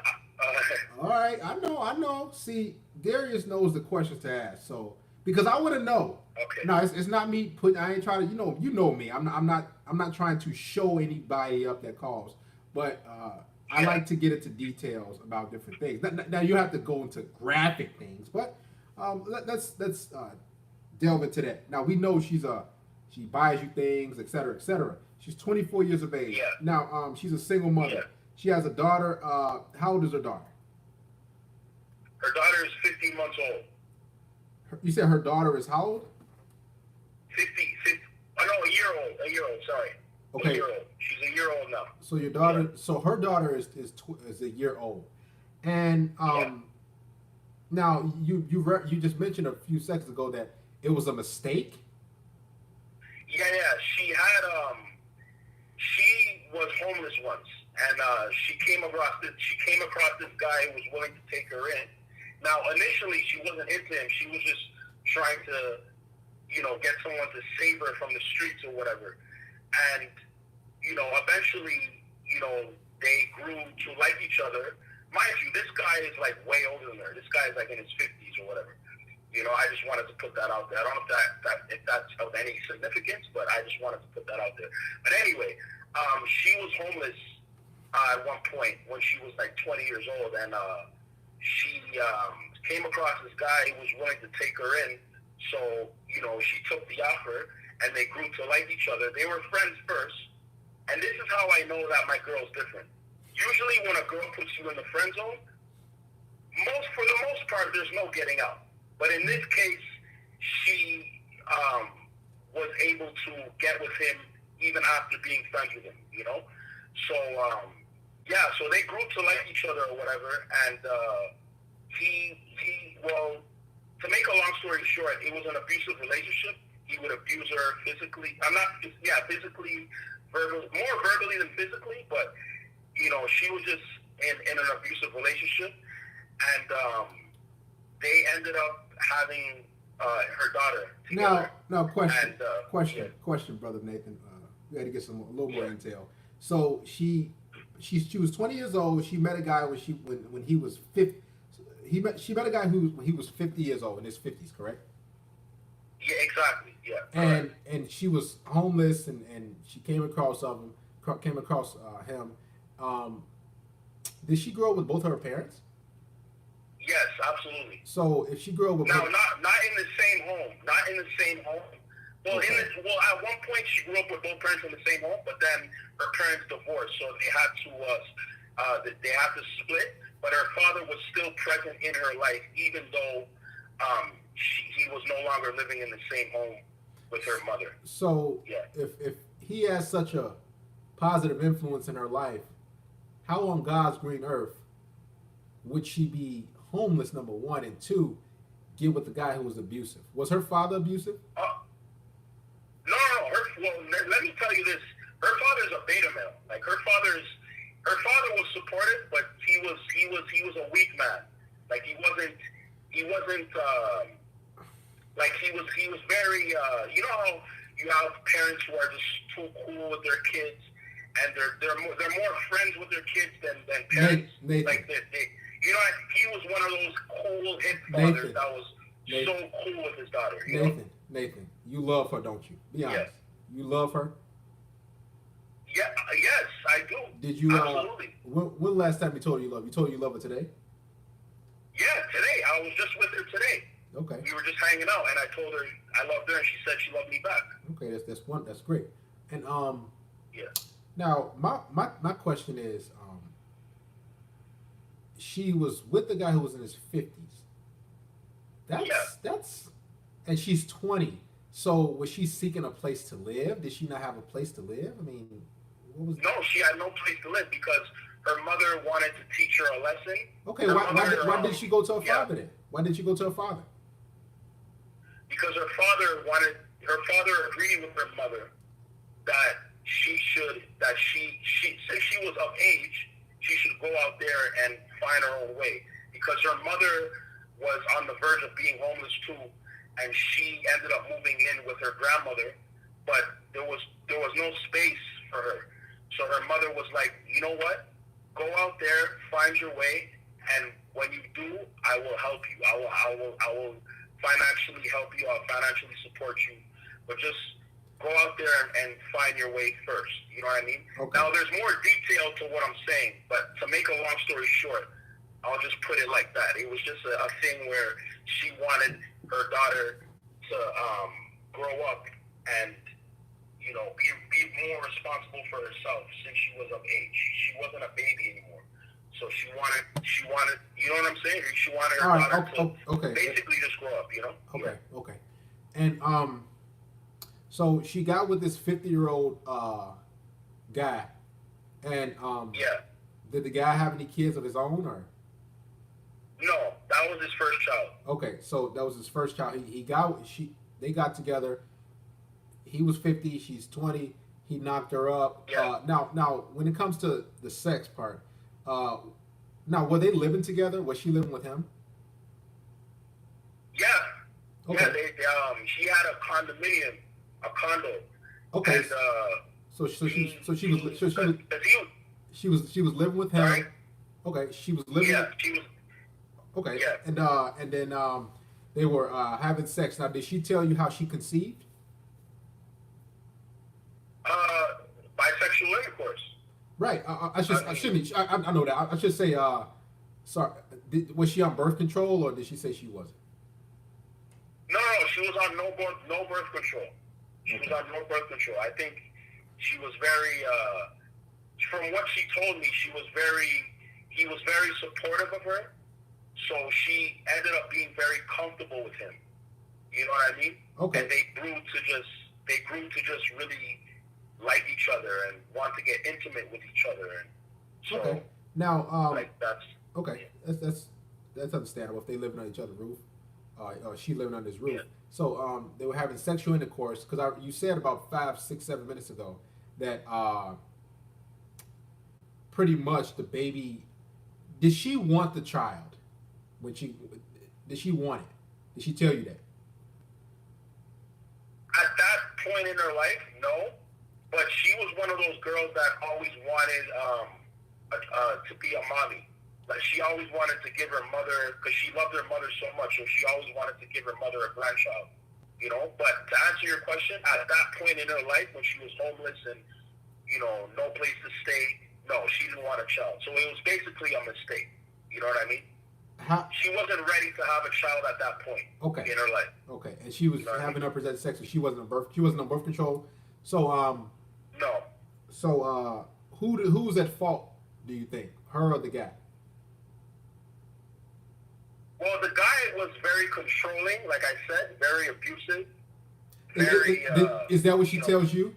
[SPEAKER 1] All right, I know. See, Darius knows the questions to ask, so because I want to know.
[SPEAKER 2] Okay.
[SPEAKER 1] No, it's not me putting. I ain't trying to. You know me. I'm not trying to show anybody up that calls, but I like to get into details about different things. Now you have to go into graphic things, but let's delve into that. Now we know she buys you things, etc., etc. She's 24 years of age.
[SPEAKER 2] Yeah.
[SPEAKER 1] Now she's a single mother.
[SPEAKER 2] Yeah.
[SPEAKER 1] She has a daughter. How old is her daughter?
[SPEAKER 2] Her daughter is 15 months old.
[SPEAKER 1] You said her daughter is how old?
[SPEAKER 2] 50, oh no, a year old, sorry.
[SPEAKER 1] Okay.
[SPEAKER 2] A year old. She's a year old now.
[SPEAKER 1] So your daughter, so her daughter is a year old. And now you just mentioned a few seconds ago that it was a mistake?
[SPEAKER 2] Yeah. She was homeless once, and she came across this guy who was willing to take her in. Now, initially, she wasn't into him. She was just trying to, get someone to save her from the streets or whatever. And, eventually, they grew to like each other. Mind you, this guy is like way older than her. This guy is like in his 50s or whatever. I just wanted to put that out there. I don't know if that's of any significance, but I just wanted to put that out there. But anyway, she was homeless at one point when she was like 20 years old, and she came across this guy who was willing to take her in. So, she took the offer, and they grew to like each other. They were friends first, and this is how I know that my girl's different. Usually when a girl puts you in the friend zone, for the most part, there's no getting out. But in this case, she was able to get with him even after being friends with him, So, so they grew to like each other or whatever, and to make a long story short, it was an abusive relationship. He would abuse her physically. Physically, more verbally than physically, but, she was just in an abusive relationship, and they ended up having her daughter together.
[SPEAKER 1] Now, question, brother Nathan. We had to get a little more intel. So she was 20 years old. She met a guy when he was 50. She met a guy when he was 50 years old, in his 50s, correct?
[SPEAKER 2] Yeah, exactly. Yeah.
[SPEAKER 1] And she was homeless, and she came across him. Did she grow up with both her parents?
[SPEAKER 2] Yes, absolutely.
[SPEAKER 1] So if she grew up with
[SPEAKER 2] not in the same home, Well,
[SPEAKER 1] okay.
[SPEAKER 2] At one point she grew up with both parents in the same home, but then her parents divorced, so they had to split. But her father was still present in her life, even though he was no longer living in the same home with her mother.
[SPEAKER 1] So if he has such a positive influence in her life, how on God's green earth would she be homeless, number one, and two, get with the guy who was abusive? Was her father abusive?
[SPEAKER 2] No. Let me tell you this. Her father's a beta male. Like her father was supportive, but he was a weak man. Like he wasn't like he was very you know how you have parents who are just too cool with their kids, and they're more friends with their kids than parents.
[SPEAKER 1] Nathan.
[SPEAKER 2] Like they he was one of those cool hip fathers that was so cool with his daughter.
[SPEAKER 1] Nathan, you love her, don't you? Be honest.
[SPEAKER 2] Yes.
[SPEAKER 1] You love her?
[SPEAKER 2] Yeah, yes, I do.
[SPEAKER 1] Did you?
[SPEAKER 2] Absolutely.
[SPEAKER 1] When last time you told her you love her? You told her you love her today?
[SPEAKER 2] Yeah, today. I was just with her today.
[SPEAKER 1] Okay.
[SPEAKER 2] We were just hanging out, and I told her I loved her, and she said she loved me back.
[SPEAKER 1] Okay, that's great. And
[SPEAKER 2] yeah.
[SPEAKER 1] Now my question is, she was with the guy who was in his 50s. That's, and she's 20. So was she seeking a place to live? Did she not have a place to live? I mean, what was?
[SPEAKER 2] No, she had no place to live because her mother wanted to teach her a lesson.
[SPEAKER 1] Okay, why did she go to her father then? Why did she go to her father?
[SPEAKER 2] Because her father agreed with her mother that since she was of age, she should go out there and find her own way. Because her mother was on the verge of being homeless too, and she ended up moving in with her grandmother, but there was no space for her. So her mother was like, you know what? Go out there, find your way, and when you do, I will help you. I will financially help you. I'll financially support you. But just go out there and find your way first. You know what I mean?
[SPEAKER 1] Okay.
[SPEAKER 2] Now, there's more detail to what I'm saying, but to make a long story short, I'll just put it like that. It was just a thing where she wanted her daughter to grow up and, be more responsible for herself since she was of age. She wasn't a baby anymore. So she wanted, you know what I'm saying? She wanted her daughter to basically just grow up,
[SPEAKER 1] Okay. And so she got with this 50-year-old guy, and did the guy have any kids of his own, or?
[SPEAKER 2] No, that was his first child.
[SPEAKER 1] Okay, so that was his first child. They got together. He was 50, she's 20. He knocked her up.
[SPEAKER 2] Yeah.
[SPEAKER 1] Now, when it comes to the sex part, now were they living together? Was she living with him?
[SPEAKER 2] Yeah.
[SPEAKER 1] Okay.
[SPEAKER 2] Yeah, She had a condominium, a condo.
[SPEAKER 1] Okay.
[SPEAKER 2] And
[SPEAKER 1] she was living with him.
[SPEAKER 2] Sorry?
[SPEAKER 1] Okay, she was living.
[SPEAKER 2] Yeah, she was.
[SPEAKER 1] Okay,
[SPEAKER 2] Yeah.
[SPEAKER 1] and then they were having sex. Now, did she tell you how she conceived?
[SPEAKER 2] Bisexual intercourse.
[SPEAKER 1] Right. I shouldn't. I know that. I should say. Sorry. Was she on birth control, or did she say she wasn't?
[SPEAKER 2] No, she was on no birth control. She was on no birth control. I think she was very. From what she told me, he was very supportive of her. So she ended up being very comfortable with him. You know what I mean?
[SPEAKER 1] Okay.
[SPEAKER 2] And they grew to just really like each other and want to get intimate with each other. And so,
[SPEAKER 1] okay. Now,
[SPEAKER 2] like that's
[SPEAKER 1] okay. That's understandable if they living on each other's roof. She living on his roof.
[SPEAKER 2] Yeah.
[SPEAKER 1] So they were having sexual intercourse because you said about 5, 6, 7 minutes ago that pretty much the baby. Did she want the child? Did she want it? Did she tell you that?
[SPEAKER 2] at that point in her life, no. But she was one of those girls that always wanted to be a mommy. Like she always wanted to give her mother, because she loved her mother so much, so she always wanted to give her mother a grandchild. You know, but to answer your question, at that point in her life when she was homeless and, you know, no place to stay, no, she didn't want a child. So it was basically a mistake. You know what I mean? She wasn't ready to have a child at that point in her life.
[SPEAKER 1] Okay, and she was having unprotected sex, so she wasn't on birth control. So
[SPEAKER 2] no.
[SPEAKER 1] So who's at fault? Do you think, her or the guy?
[SPEAKER 2] Well, the guy was very controlling, like I said, very abusive.
[SPEAKER 1] Is that what she tells you?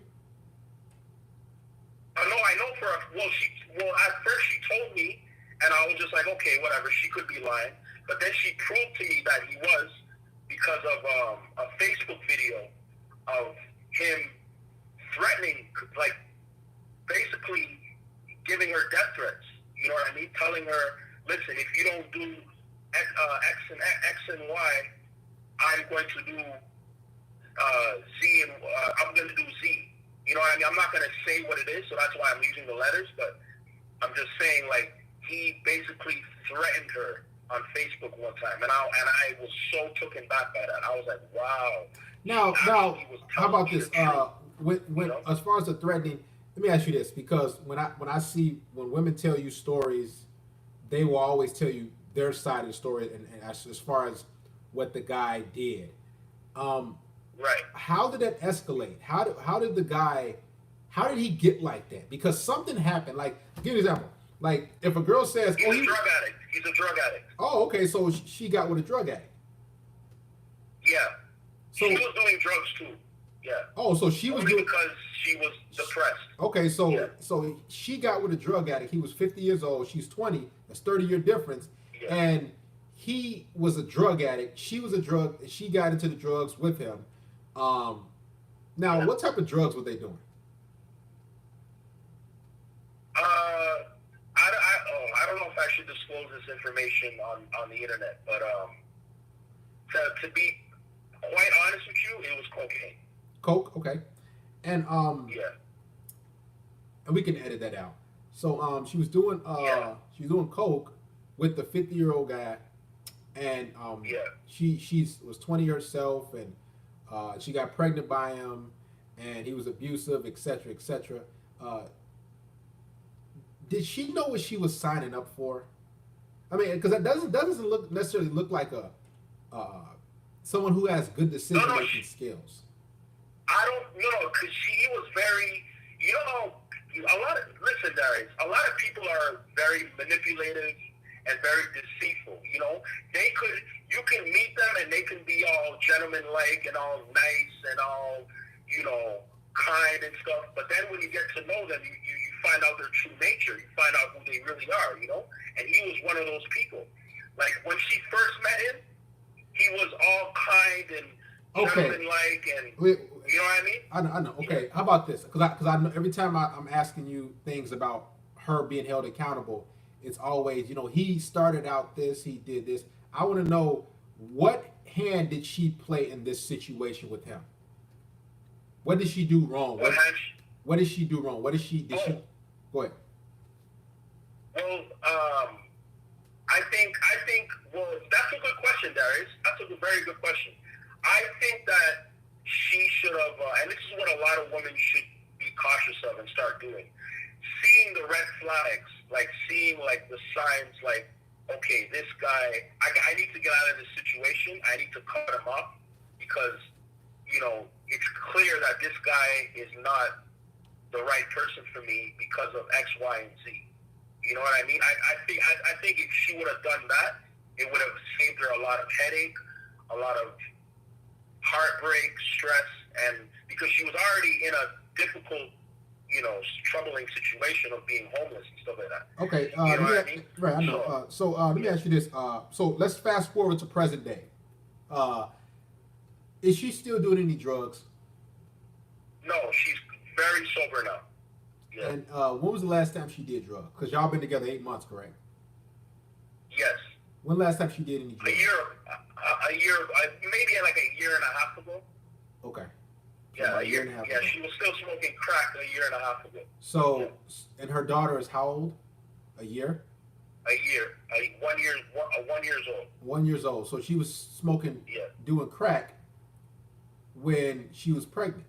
[SPEAKER 2] No, I know well, at first she told me, and I was just like, okay, whatever, she could be lying. But then she proved to me that he was, because of a Facebook video of him threatening, like, basically giving her death threats. You know what I mean? Telling her, listen, if you don't do X and Y, I'm going to do Z, and I'm going to do Z. You know what I mean? I'm not going to say what it is, so that's why I'm using the letters, but I'm just saying, like, he basically threatened her on Facebook one time, and I was so taken back by that. I was like, wow.
[SPEAKER 1] Now, how about this? When as far as the threatening, let me ask you this, because when women tell you stories, they will always tell you their side of the story, and as far as what the guy did.
[SPEAKER 2] Right.
[SPEAKER 1] How did that escalate? How did he get like that? Because something happened. Like, give an example. Like, if a girl says,
[SPEAKER 2] he's a drug addict. He's a drug addict.
[SPEAKER 1] Oh, okay. So she got with a drug addict.
[SPEAKER 2] Yeah.
[SPEAKER 1] So,
[SPEAKER 2] she was doing drugs too. Yeah.
[SPEAKER 1] Oh, so she was doing,
[SPEAKER 2] because she was depressed.
[SPEAKER 1] Okay, so she got with a drug addict. He was 50 years old. She's 20. That's 30-year difference. Yeah. And he was a drug addict. She got into the drugs with him. Now, what type of drugs were they doing?
[SPEAKER 2] I don't know if I should disclose this information on the internet, but to be quite honest with you, it was cocaine.
[SPEAKER 1] Coke, okay, and
[SPEAKER 2] yeah,
[SPEAKER 1] and we can edit that out. So she was doing coke with the 50-year-old guy, and she was 20 herself, and she got pregnant by him, and he was abusive, etc., etc. Did she know what she was signing up for? I mean, because that doesn't necessarily look like a someone who has good decision making skills.
[SPEAKER 2] I don't know, because she was very, listen, Darius, a lot of people are very manipulative and very deceitful. You know, you can meet them and they can be all gentleman-like and all nice and all, kind and stuff. But then when you get to know them, you find out their true nature. You find out who they really are, And he was one of those people. Like, when she first met him, he was all kind and gentleman-like, and you know what I mean?
[SPEAKER 1] I know. Okay, how about this? Because I know every time I'm asking you things about her being held accountable, it's always, he started out this, he did this. I want to know what hand did she play in this situation with him? What did she do wrong? What did she do wrong? What did she? Go ahead.
[SPEAKER 2] Well, I think. Well, that's a good question, Darius. That's a very good question. I think that she should have, and this is what a lot of women should be cautious of and start doing. Seeing the red flags, like seeing like the signs, like, okay, this guy, I need to get out of this situation. I need to cut him off because, you know, it's clear that this guy is not the right person for me because of X, Y, and Z. You know what I mean? I think if she would have done that, it would have saved her a lot of headache, a lot of heartbreak, stress, and because she was already in a difficult, you know, troubling situation of being homeless and stuff like that.
[SPEAKER 1] Okay,
[SPEAKER 2] you know what I mean?
[SPEAKER 1] Right, I know. So let me ask you this. So let's fast forward to present day. Is she still doing any drugs?
[SPEAKER 2] No, she's very sober now. Yeah.
[SPEAKER 1] And when was the last time she did drugs? Because y'all been together 8 months, correct?
[SPEAKER 2] Yes.
[SPEAKER 1] When last time she did any drugs?
[SPEAKER 2] A year, maybe like a year and a half ago.
[SPEAKER 1] Okay. So
[SPEAKER 2] Yeah,
[SPEAKER 1] a year and a half
[SPEAKER 2] yeah,
[SPEAKER 1] ago.
[SPEAKER 2] she was still smoking crack a year and a half ago.
[SPEAKER 1] So, and her daughter is how old? A year?
[SPEAKER 2] A year. 1 year. 1 years old.
[SPEAKER 1] 1 year old. So she was smoking, doing crack when she was pregnant.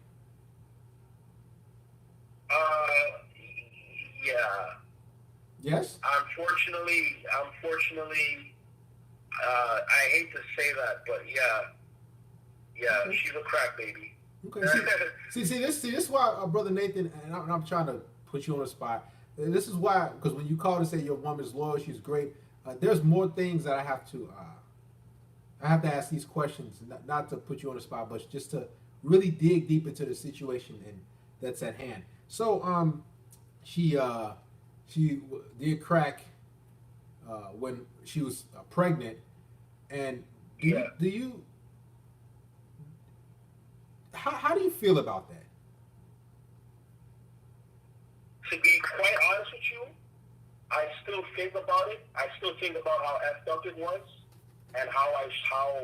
[SPEAKER 2] Yeah.
[SPEAKER 1] Yes?
[SPEAKER 2] Unfortunately, I hate to say that, but yeah, okay. She's a crack baby.
[SPEAKER 1] Okay. See, this is why, brother Nathan, and I'm trying to put you on the spot. This is why, because when you call to say your woman's loyal, she's great. There's more things that I have to ask these questions, not to put you on the spot, but just to really dig deep into the situation and that's at hand. So, she did crack when she was pregnant, and do you how do you feel about that?
[SPEAKER 2] To be quite honest with you, I still think about it. I still think about how effed up it was, and how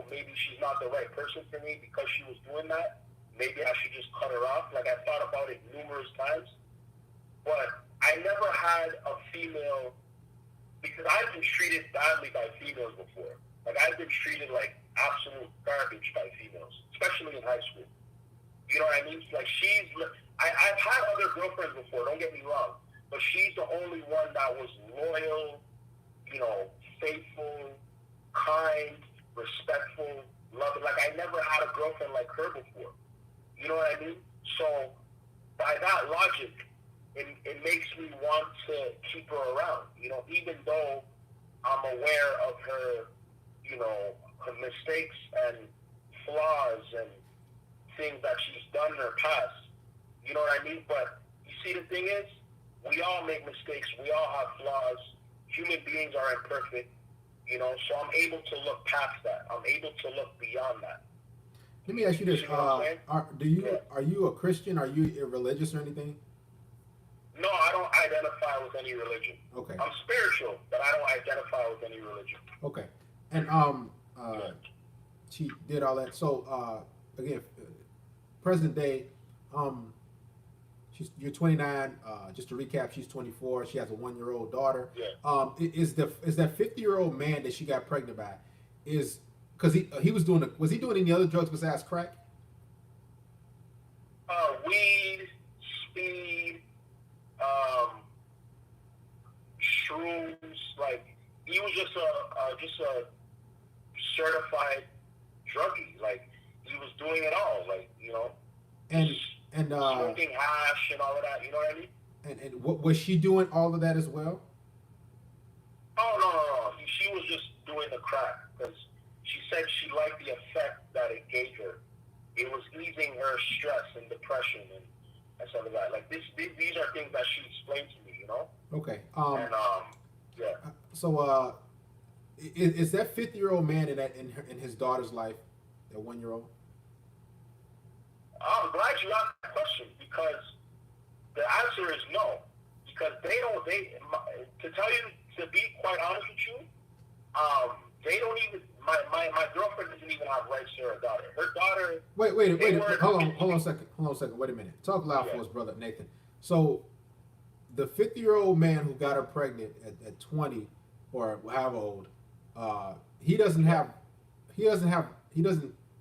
[SPEAKER 2] maybe she's not the right person for me because she was doing that. Maybe I should just cut her off. Like, I thought about it numerous times. But I never had a female, because I've been treated badly by females before. Like, I've been treated like absolute garbage by females, especially in high school. You know what I mean? Like, I've had other girlfriends before, don't get me wrong. But she's the only one that was loyal, you know, faithful, kind, respectful, loving. Like, I never had a girlfriend like her before. You know what I mean? So, by that logic, it makes me want to keep her around. You know, even though I'm aware of her, you know, her mistakes and flaws and things that she's done in her past. You know what I mean? But you see, the thing is, we all make mistakes. We all have flaws. Human beings are imperfect. You know, so I'm able to look past that. I'm able to look beyond that.
[SPEAKER 1] Let me ask you this: are you a Christian? Are you religious or anything?
[SPEAKER 2] No, I don't identify with any religion.
[SPEAKER 1] Okay.
[SPEAKER 2] I'm spiritual, but I don't identify with any religion.
[SPEAKER 1] Okay. And she did all that. So again, present day, you're 29. Just to recap, she's 24. She has a 1-year-old daughter.
[SPEAKER 2] Yeah.
[SPEAKER 1] Is that 50-year-old man that she got pregnant by because he was doing was he doing any other drugs besides crack?
[SPEAKER 2] Weed, speed, shrooms. Like, he was just a certified druggie. Like, he was doing it all. Like, you know,
[SPEAKER 1] and
[SPEAKER 2] smoking hash and all of that. You know what I mean?
[SPEAKER 1] And what was she doing all of that as well?
[SPEAKER 2] Oh no. She was just doing the crack because she said she liked the effect that it gave her. It was easing her stress and depression and stuff like that. Like, these are things that she explained to me, you know? Okay. Yeah.
[SPEAKER 1] So, is that 50-year-old man in his daughter's life, that 1-year-old?
[SPEAKER 2] I'm glad you asked that question because the answer is no. Because to be quite honest with you, they don't even, my girlfriend doesn't even have rights to her daughter. Her daughter.
[SPEAKER 1] Wait. Hold on a second. Wait a minute. Talk loud for us, brother Nathan. So, the 50-year-old man who got her pregnant at 20 or however old, he doesn't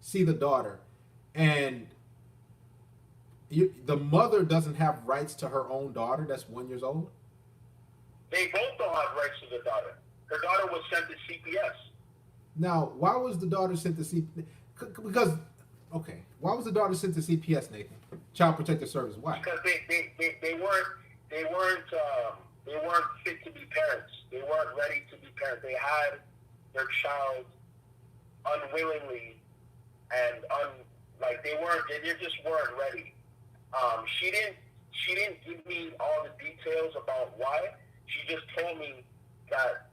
[SPEAKER 1] see the daughter, and the mother doesn't have rights to her own daughter that's 1 year old.
[SPEAKER 2] They both don't have rights to the daughter. Her daughter was sent to CPS.
[SPEAKER 1] Now, why was the daughter sent to CPS? Because, okay, why was the daughter sent to CPS, Nathan? Child Protective Service. Why?
[SPEAKER 2] Because they weren't fit to be parents. They weren't ready to be parents. They had their child unwillingly and they just weren't ready. She didn't give me all the details about why. She just told me that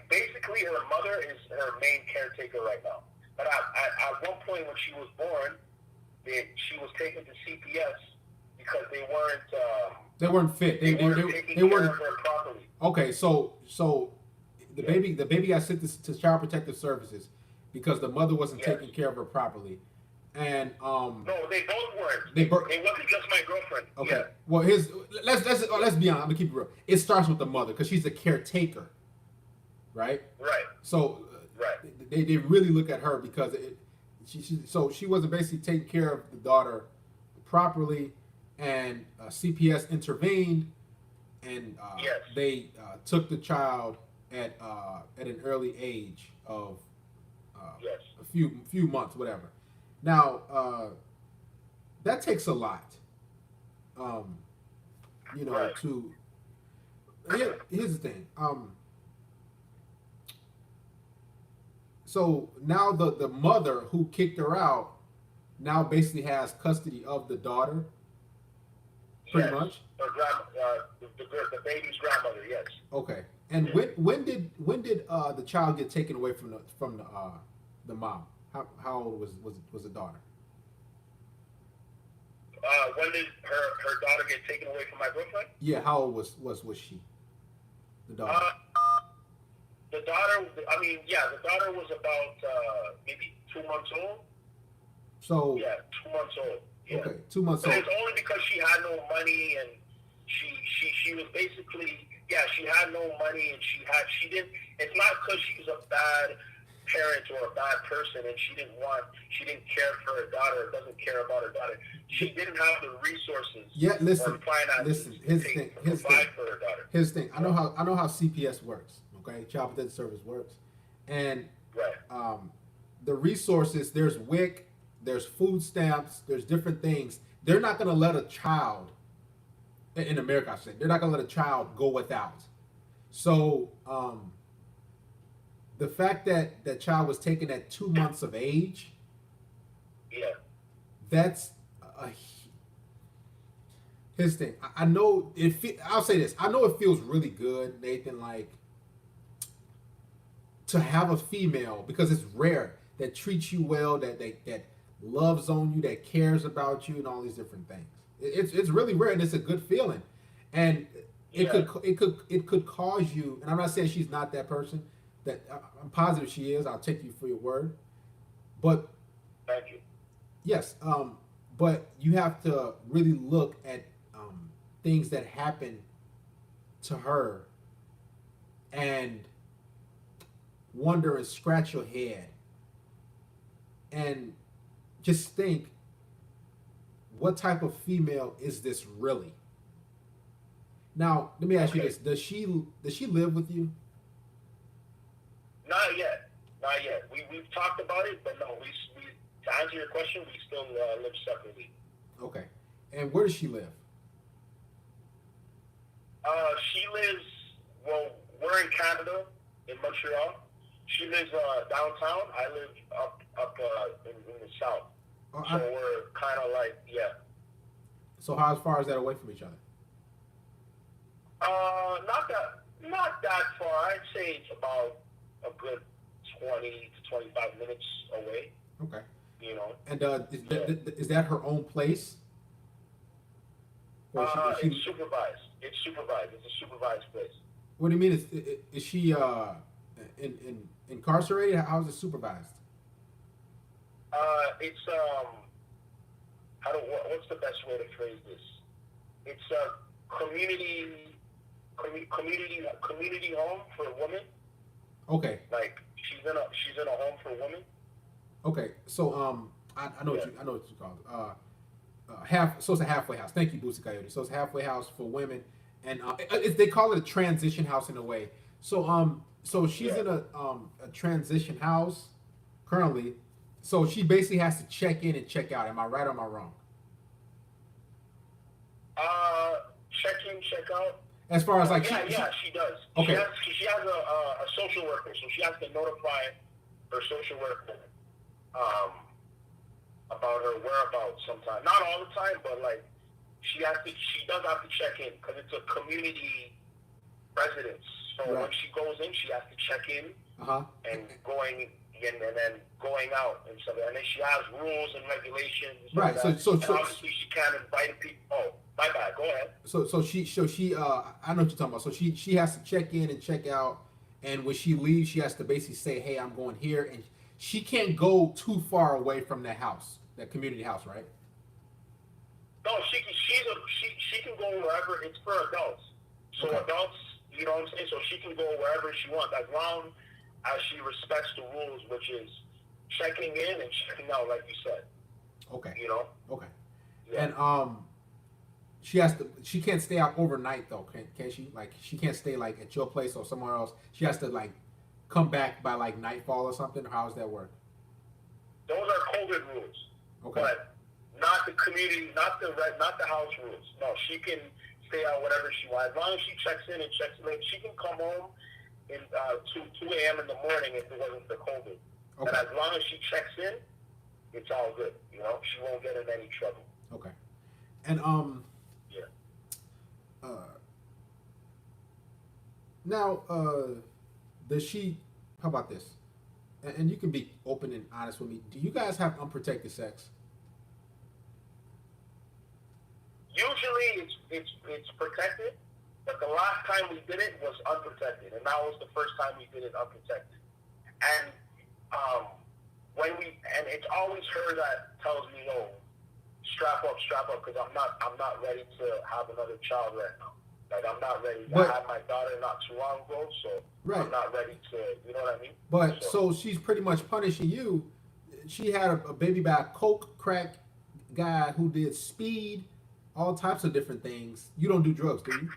[SPEAKER 2] basically her mother is her main caretaker right now. But at one point when she was born, she was taken to CPS because they weren't
[SPEAKER 1] fit.
[SPEAKER 2] They weren't taking care of her properly.
[SPEAKER 1] Okay, so the baby got sent to Child Protective Services because the mother wasn't taking care of her properly. And
[SPEAKER 2] no, they both weren't. It wasn't just my girlfriend.
[SPEAKER 1] Okay.
[SPEAKER 2] Yeah.
[SPEAKER 1] Well, let's be honest. I'm gonna keep it real. It starts with the mother because she's the caretaker, right?
[SPEAKER 2] Right.
[SPEAKER 1] So
[SPEAKER 2] right.
[SPEAKER 1] They really look at her because she wasn't basically taking care of the daughter properly, and CPS intervened, and they took the child at an early age of a few months, whatever. Now, that takes a lot,
[SPEAKER 2] right.
[SPEAKER 1] to... Here's the thing. So now the mother who kicked her out now basically has custody of the daughter, pretty much?
[SPEAKER 2] The baby's grandmother, yes.
[SPEAKER 1] Okay. And when did the child get taken away from the mom? How old was the daughter?
[SPEAKER 2] When did her daughter get taken away from my girlfriend?
[SPEAKER 1] Yeah, how old was she? The daughter.
[SPEAKER 2] The daughter was about maybe 2 months old.
[SPEAKER 1] So
[SPEAKER 2] 2 months old. Yeah.
[SPEAKER 1] Okay, 2 months
[SPEAKER 2] but
[SPEAKER 1] old.
[SPEAKER 2] It's only because she had no money, and she was basically she had no money, and she didn't. It's not because she was a bad parent or a bad person, and she didn't care for her daughter, or doesn't care about her daughter. She didn't have the resources.
[SPEAKER 1] Yeah, listen.
[SPEAKER 2] Or finances
[SPEAKER 1] Here's
[SPEAKER 2] to
[SPEAKER 1] the thing.
[SPEAKER 2] provide for her daughter.
[SPEAKER 1] Here's the thing. I know how CPS works. Okay, Child Protective Service works, and the resources. There's WIC, there's food stamps, there's different things. They're not going to let a child in America. I said they're not going to let a child go without. So the fact that that child was taken at 2 months of age, that's his thing. I know I'll say this. I know it feels really good, Nathan, like to have a female, because it's rare, that treats you well, that loves on you, that cares about you, and all these different things. It's really rare, and it's a good feeling. And it could cause you. And I'm not saying she's not that person. That I'm positive she is. I'll take you for your word. But
[SPEAKER 2] thank you.
[SPEAKER 1] Yes, but you have to really look at things that happen to her and wonder and scratch your head and just think, what type of female is this really? Now, let me ask you this: Does she live with you?
[SPEAKER 2] Not yet. We've talked about it, but no. We to answer your question, we still live separately.
[SPEAKER 1] Okay. And where does she live?
[SPEAKER 2] She lives. Well, we're in Canada, in Montreal. She lives downtown. I live up in the south. So we're kind of like
[SPEAKER 1] So how far is that away from each other?
[SPEAKER 2] Not that far. I'd say it's about a good 20 to 25 minutes away.
[SPEAKER 1] Okay.
[SPEAKER 2] You know.
[SPEAKER 1] And is that her own place?
[SPEAKER 2] It's supervised. It's supervised. It's a supervised place.
[SPEAKER 1] What do you mean? Is she incarcerated? How is it supervised?
[SPEAKER 2] It's what's the best way to phrase this? It's a community home for women.
[SPEAKER 1] Okay.
[SPEAKER 2] Like she's in a home for women.
[SPEAKER 1] Okay. So I know I know what you call it. Half. So it's a halfway house. Thank you, Boosie Coyote. So it's a halfway house for women, and they call it a transition house in a way. So she's in a transition house currently. So she basically has to check in and check out. Am I right or am I wrong?
[SPEAKER 2] Check in, check out.
[SPEAKER 1] As far as like
[SPEAKER 2] she does.
[SPEAKER 1] Okay.
[SPEAKER 2] She has a social worker, so she has to notify her social worker about her whereabouts sometimes. Not all the time, but like she does have to check in because it's a community residence. So when she goes in, she has to check in and going in and then going out and stuff. And then she has rules and regulations.
[SPEAKER 1] Right.
[SPEAKER 2] Like
[SPEAKER 1] so
[SPEAKER 2] obviously she can't invite people. Oh, my bad. Go ahead.
[SPEAKER 1] So she I know what you're talking about. So she has to check in and check out, and when she leaves, she has to basically say, "Hey, I'm going here," and she can't go too far away from that house, that community house, right?
[SPEAKER 2] No, she can go wherever. It's for adults. So adults, you know what I'm saying? So she can go wherever she wants, as long as she respects the rules, which is checking in and checking out, like you said.
[SPEAKER 1] Okay.
[SPEAKER 2] You know?
[SPEAKER 1] Okay.
[SPEAKER 2] Yeah.
[SPEAKER 1] And she can't stay out overnight though, can she? Like she can't stay like at your place or somewhere else. She has to like come back by like nightfall or something. Or how does that work?
[SPEAKER 2] Those are COVID rules.
[SPEAKER 1] Okay.
[SPEAKER 2] But not the community, not the house rules. No, she can stay out whatever she wants. As long as she checks in and checks in, she can come home in 2 a.m. in the morning if it wasn't for COVID. Okay. And as long as she checks in, it's all good. You know, she won't get in any trouble.
[SPEAKER 1] Okay. And
[SPEAKER 2] yeah.
[SPEAKER 1] Now, does she? How about this? And you can be open and honest with me. Do you guys have unprotected sex?
[SPEAKER 2] Usually, it's protected, but the last time we did it was unprotected, and that was the first time we did it unprotected. And it's always her that tells me, "Oh, strap up," because I'm not ready to have another child right now. Like I'm not ready. I had my daughter not too long ago, so I'm not ready to. You know what I mean?
[SPEAKER 1] But so she's pretty much punishing you. She had a baby by a coke crack guy who did speed, all types of different things. You don't do drugs, do you?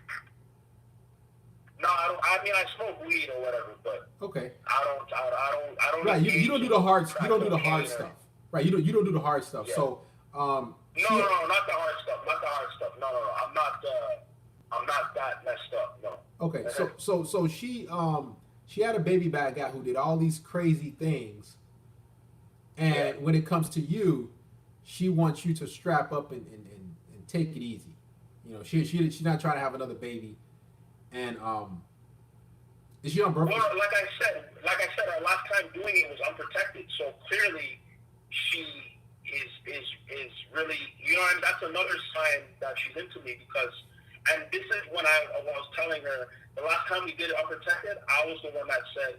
[SPEAKER 2] No, I mean I smoke weed or whatever, but
[SPEAKER 1] okay.
[SPEAKER 2] I don't.
[SPEAKER 1] Right, you don't do the hard. You don't do the hard stuff. Right, you don't do the hard stuff. Yeah. So
[SPEAKER 2] No, not the hard stuff. Not the hard stuff. No. I'm not that messed up. No.
[SPEAKER 1] Okay, so she had a baby by a guy who did all these crazy things, and when it comes to you, she wants you to strap up and take it easy. You know, she's not trying to have another baby, and is she on birth?
[SPEAKER 2] Well, like I said, our last time doing it was unprotected. So clearly, she is really, you know, and that's another sign that she's into me because. And this is when I was telling her, the last time we did it unprotected, I was the one that said,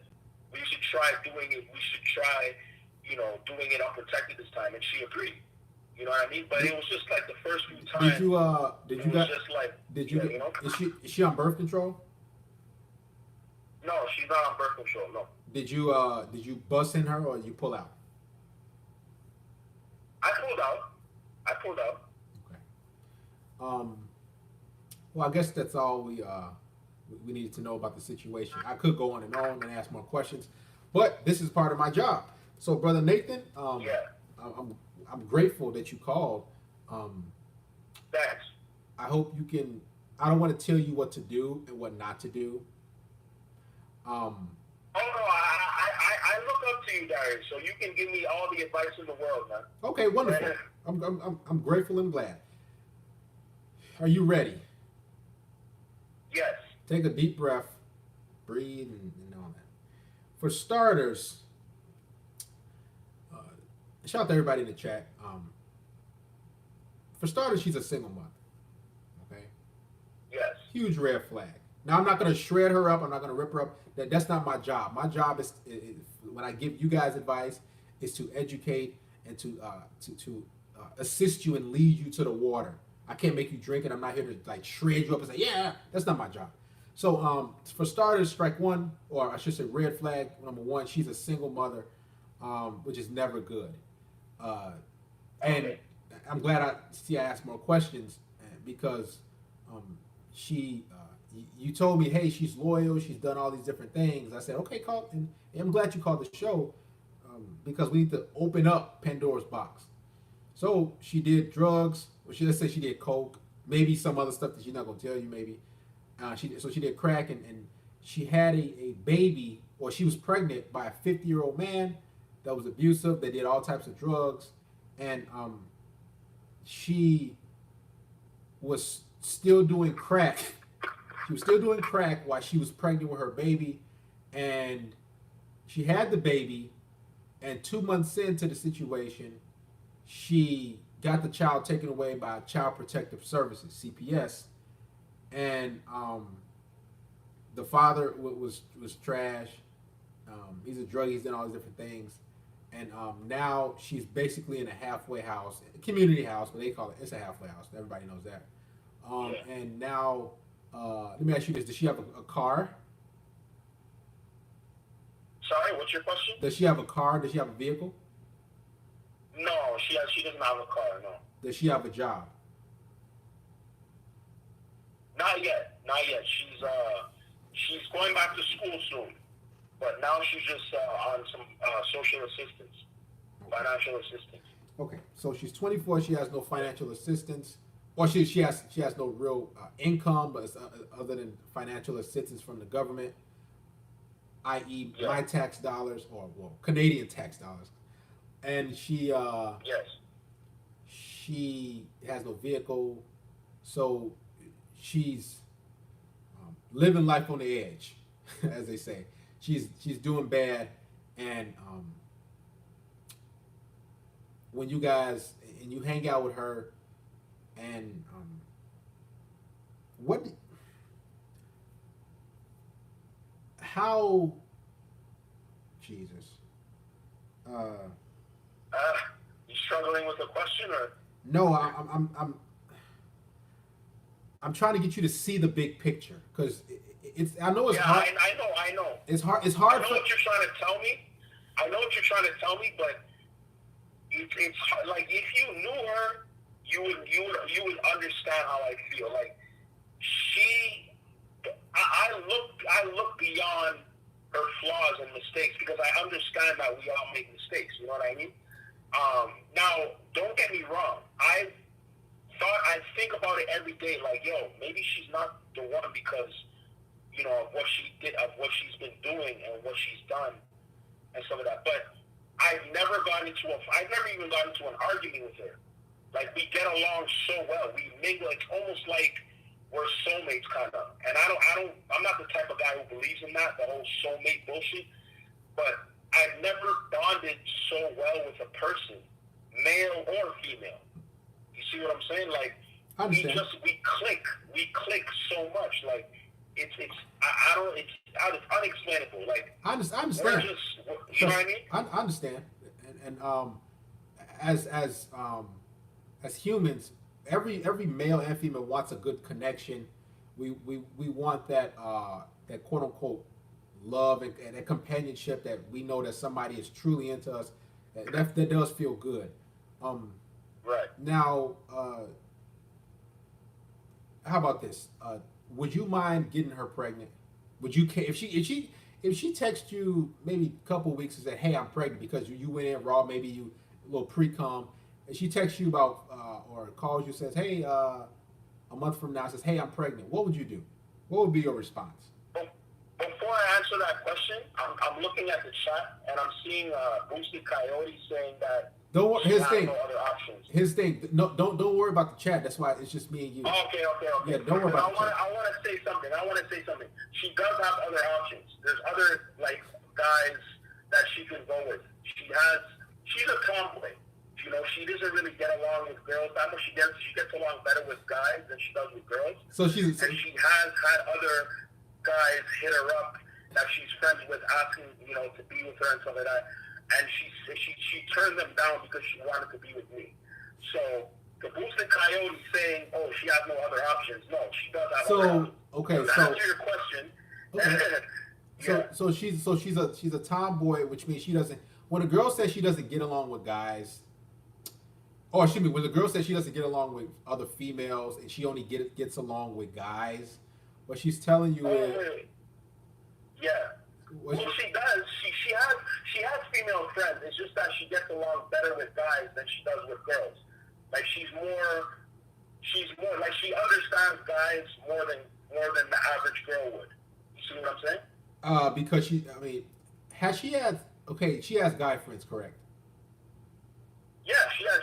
[SPEAKER 2] we should try doing it. We should try, you know, doing it unprotected this time. And she agreed. You know what I mean? But it was just like the first few times.
[SPEAKER 1] Is she on birth control?
[SPEAKER 2] No, she's not on birth control, no.
[SPEAKER 1] Did you bust in her or you pull out?
[SPEAKER 2] I pulled out.
[SPEAKER 1] Okay. Well, I guess that's all we needed to know about the situation. I could go on and ask more questions, but this is part of my job. So, Brother Nathan, I'm grateful that you called.
[SPEAKER 2] Thanks.
[SPEAKER 1] I hope you can. I don't want to tell you what to do and what not to do.
[SPEAKER 2] Oh no, I look up to you, Darius. So you can give me all the advice in the world, man.
[SPEAKER 1] Okay, wonderful. I'm grateful and glad. Are you ready?
[SPEAKER 2] Yes.
[SPEAKER 1] Take a deep breath, breathe, and all that. For starters, shout out to everybody in the chat. For starters, she's a single mother. Okay?
[SPEAKER 2] Yes.
[SPEAKER 1] Huge red flag. Now, I'm not going to shred her up. I'm not going to rip her up. That's not my job. My job is when I give you guys advice, is to educate and to assist you and lead you to the water. I can't make you drink it. I'm not here to like shred you up and say, yeah, that's not my job. So for starters, strike one, or I should say red flag number one, she's a single mother, which is never good. And I'm glad I asked more questions because she you told me, hey, she's loyal, she's done all these different things. I said, okay, call, and I'm glad you called the show because we need to open up Pandora's box. So she did drugs, or let's say she did coke, maybe some other stuff that she's not gonna tell you, maybe. She did crack, and she had a baby, or she was pregnant by a 50-year-old man that was abusive. They did all types of drugs, and she was still doing crack. She was still doing crack while she was pregnant with her baby, and she had the baby. And 2 months into the situation, she got the child taken away by Child Protective Services (CPS), and the father was trash. He's a druggie. He's done all these different things, and now she's basically in a halfway house, a community house, but they call it, it's a halfway house. Everybody knows that. And now, let me ask you this: does she have a car?
[SPEAKER 2] Sorry, what's your question?
[SPEAKER 1] Does she have a car? Does she have a vehicle?
[SPEAKER 2] No, she doesn't have a car. No.
[SPEAKER 1] Does she have a job?
[SPEAKER 2] Not yet. She's going back to school soon, but now she's just on some social assistance, financial assistance.
[SPEAKER 1] Okay, so she's 24. She has no financial assistance, or she has no real income, but it's, other than financial assistance from the government, i.e., my tax dollars, or Canadian tax dollars, and she she has no vehicle, so she's living life on the edge, as they say. She's doing bad, and when you guys and you hang out with her, and how Jesus
[SPEAKER 2] You struggling with the question, or
[SPEAKER 1] no? I'm trying to get you to see the big picture, because it's. I know it's hard.
[SPEAKER 2] I know.
[SPEAKER 1] It's hard. It's
[SPEAKER 2] I
[SPEAKER 1] hard.
[SPEAKER 2] know what you're trying to tell me. But it's hard. Like, if you knew her, you would understand how I feel. Like, I look beyond her flaws and mistakes, because I understand that we all make mistakes. You know what I mean? Now, don't get me wrong. I think about it every day. Like, yo, maybe she's not the one because, you know, of what she did, of what she's been doing, and what she's done, and some of that. But I've never even gotten into an argument with her. Like, we get along so well. We mingle. It's almost like we're soulmates, kind of. And I'm not the type of guy who believes in that, the whole soulmate bullshit. But I've never bonded so well with a person, male or female. You see what I'm saying? Like, we click so much. Like, it's unexplainable. Like,
[SPEAKER 1] I understand.
[SPEAKER 2] You know what I mean?
[SPEAKER 1] I understand, and as humans, every male and female wants a good connection. We want that that quote unquote love and that companionship, that we know that somebody is truly into us. That does feel good.
[SPEAKER 2] Right.
[SPEAKER 1] Now, how about this? Would you mind getting her pregnant? Would you care if she texts you maybe a couple of weeks and said, "Hey, I'm pregnant," because you went in raw, maybe you a little pre-cum, and she texts you about or calls you, says, "Hey, a month from now," says, "Hey, I'm pregnant." What would you do? What would be your response?
[SPEAKER 2] Before I answer that question, I'm looking at the chat, and I'm seeing Boosted Coyote saying that
[SPEAKER 1] don't worry.
[SPEAKER 2] His thing.
[SPEAKER 1] No, don't worry about the chat. That's why it's just me and you.
[SPEAKER 2] Okay.
[SPEAKER 1] Yeah, don't worry about the chat.
[SPEAKER 2] I want to say something. She does have other options. There's other guys that she can go with. She's a tomboy. You know, she doesn't really get along with girls that much. She gets along better with guys than she does with girls.
[SPEAKER 1] So
[SPEAKER 2] she has had other guys hit her up that she's friends with, asking, to be with her and stuff like that, and she turned them down because she wanted to be with me. So the boosted coyote saying, "Oh, she has no other options." No, she does have other options.
[SPEAKER 1] Okay,
[SPEAKER 2] to answer your question.
[SPEAKER 1] Okay. She's a tomboy, which means she doesn't. When a girl says she doesn't get along with guys, or excuse me, when the girl says she doesn't get along with other females and she only gets along with guys, what she's telling you is,
[SPEAKER 2] wait. Yeah. Well, she does. She has female friends. It's just that she gets along better with guys than she does with girls. Like she's more like she understands guys more than the average girl would. You see what I'm saying?
[SPEAKER 1] Because she has guy friends, correct?
[SPEAKER 2] Yeah, she has.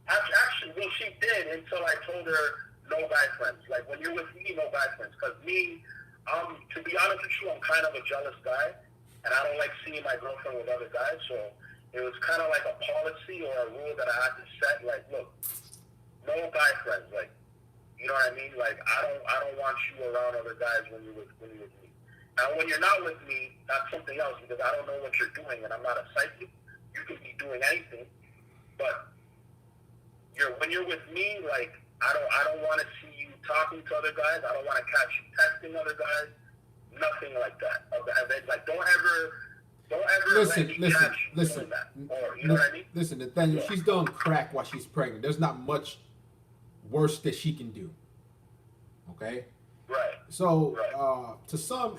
[SPEAKER 2] Actually, well, she did until I told her no guy friends. Like when you're with me, no guy friends. Because me, to be honest with you, I'm kind of a jealous guy, and I don't like seeing my girlfriend with other guys. So it was kind of like a policy or a rule that I had to set. Like, look, no guy friends. Like, you know what I mean? Like, I don't want you around other guys when you're with me. Now, when you're not with me, that's something else because I don't know what you're doing, and I'm not a psychic. You could be doing anything, but when you're with me, like I don't want to see you talking to other guys. I don't want to catch you texting other guys. Nothing like that. Like don't ever
[SPEAKER 1] listen.
[SPEAKER 2] doing that. Or, you know what I mean?
[SPEAKER 1] Listen, Nathaniel, she's done crack while she's pregnant. There's not much worse that she can do. Okay.
[SPEAKER 2] Right.
[SPEAKER 1] So to some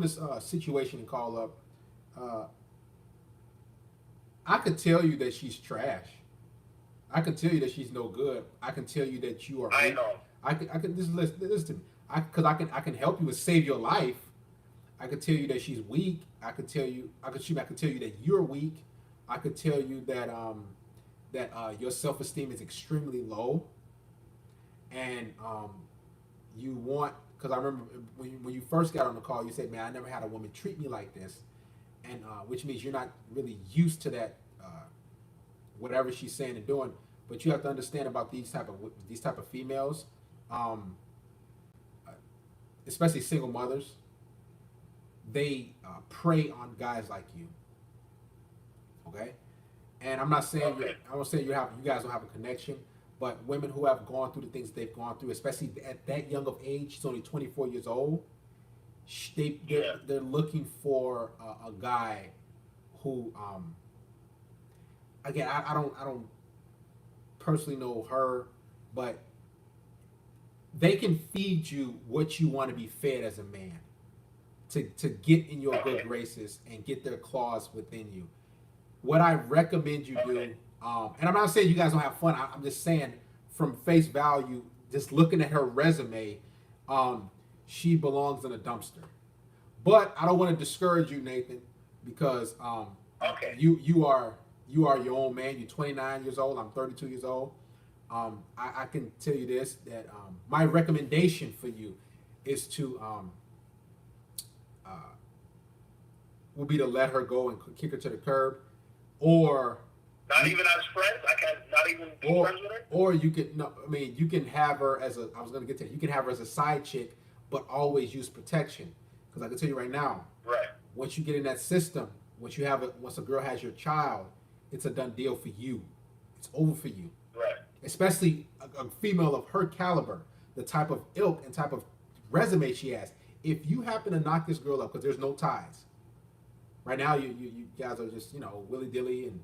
[SPEAKER 1] this situation and call up, I could tell you that she's trash. I can tell you that she's no good. I can tell you that you are.
[SPEAKER 2] I know.
[SPEAKER 1] I can listen to me. I can help you and save your life. I can tell you that she's weak. I can tell you that you're weak. I could tell you that your self-esteem is extremely low, and you want, because I remember when you first got on the call, you said, "Man, I never had a woman treat me like this," and which means you're not really used to that. Whatever she's saying and doing, but you have to understand about these type of females, especially single mothers. They prey on guys like you. Okay, and I'm not saying you guys don't have a connection, but women who have gone through the things they've gone through, especially at that young of age, she's only 24 years old. They're looking for a guy who. Again, I don't personally know her, but they can feed you what you want to be fed as a man to get in your good graces and get their claws within you. What I recommend you do, and I'm not saying you guys don't have fun. I'm just saying from face value, just looking at her resume, she belongs in a dumpster. But I don't want to discourage you, Nathan, because you are your own man. You're 29 years old. I'm 32 years old. I can tell you this, that my recommendation for you is to will be to let her go and kick her to the curb, or
[SPEAKER 2] not even as friends. I can't not even be friends with her.
[SPEAKER 1] Or you can you can have her as I was going to get to that. You can have her as a side chick, but always use protection. Because I can tell you right now, once you get in that system, once a girl has your child, it's a done deal for you. It's over for you.
[SPEAKER 2] Right.
[SPEAKER 1] Especially a female of her caliber, the type of ilk and type of resume she has. If you happen to knock this girl up, because there's no ties. Right now, you guys are just, willy-dilly and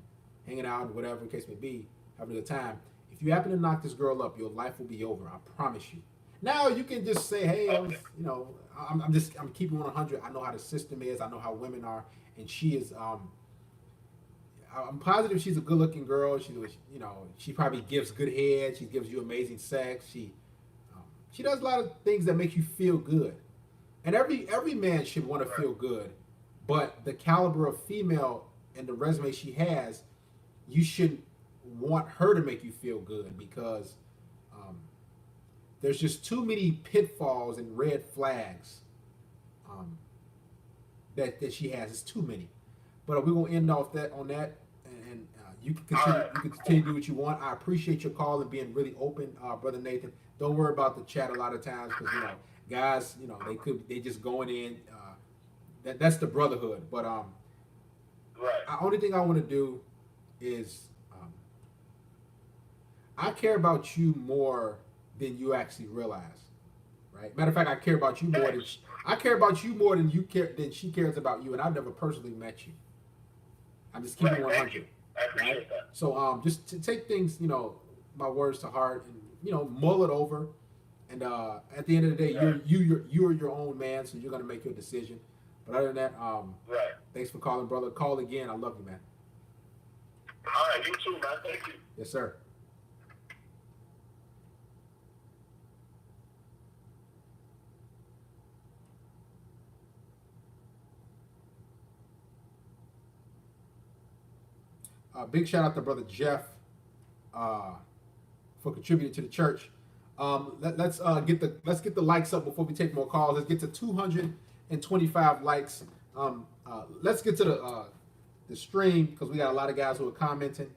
[SPEAKER 1] hanging out and whatever the case may be, having a good time. If you happen to knock this girl up, your life will be over. I promise you. Now you can just say, hey, I'm keeping 100. I know how the system is. I know how women are. And she is, I'm positive she's a good-looking girl. She probably gives good head. She gives you amazing sex. She does a lot of things that make you feel good. And every man should want to feel good. But the caliber of female and the resume she has, you shouldn't want her to make you feel good, because there's just too many pitfalls and red flags that she has. It's too many. But we're gonna end off on that, and you can continue. You can continue to do what you want. I appreciate your call and being really open, brother Nathan. Don't worry about the chat a lot of times, because guys, they just going in. That's the brotherhood. But
[SPEAKER 2] Right.
[SPEAKER 1] the only thing I want to do is I care about you more than you actually realize. Right? Matter of fact, I care about you more than she cares about you, and I've never personally met you. I'm just keeping
[SPEAKER 2] Right. Thank you.
[SPEAKER 1] 100.
[SPEAKER 2] I appreciate
[SPEAKER 1] Right?
[SPEAKER 2] that.
[SPEAKER 1] So just to take things, my words to heart, and mull it over. And at the end of the day,
[SPEAKER 2] Right.
[SPEAKER 1] you're your own man, so you're gonna make your decision. But other than that,
[SPEAKER 2] Right.
[SPEAKER 1] thanks for calling, brother. Call again. I love you, man.
[SPEAKER 2] All right. You too, man. Thank you.
[SPEAKER 1] Yes, sir. Big shout out to brother Jeff for contributing to the church. Let's get the likes up before we take more calls. Let's get to 225 likes. Let's get to the stream because we got a lot of guys who are commenting.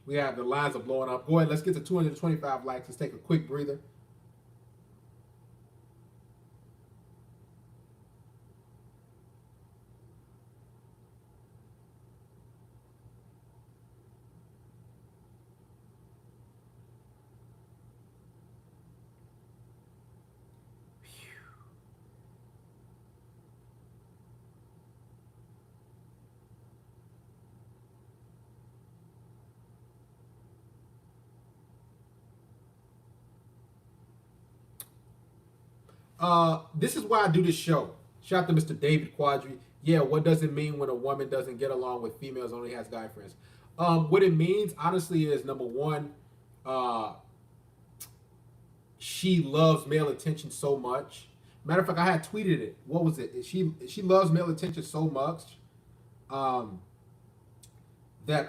[SPEAKER 1] We have the lines are blowing up. Go ahead, let's get to 225 likes. Let's take a quick breather. This is why I do this show. Shout out to Mr. David Quadri. Yeah, what does it mean when a woman doesn't get along with females, only has guy friends? What it means, honestly, is number one, she loves male attention so much. Matter of fact, I had tweeted it. What was it? She loves male attention so much um, that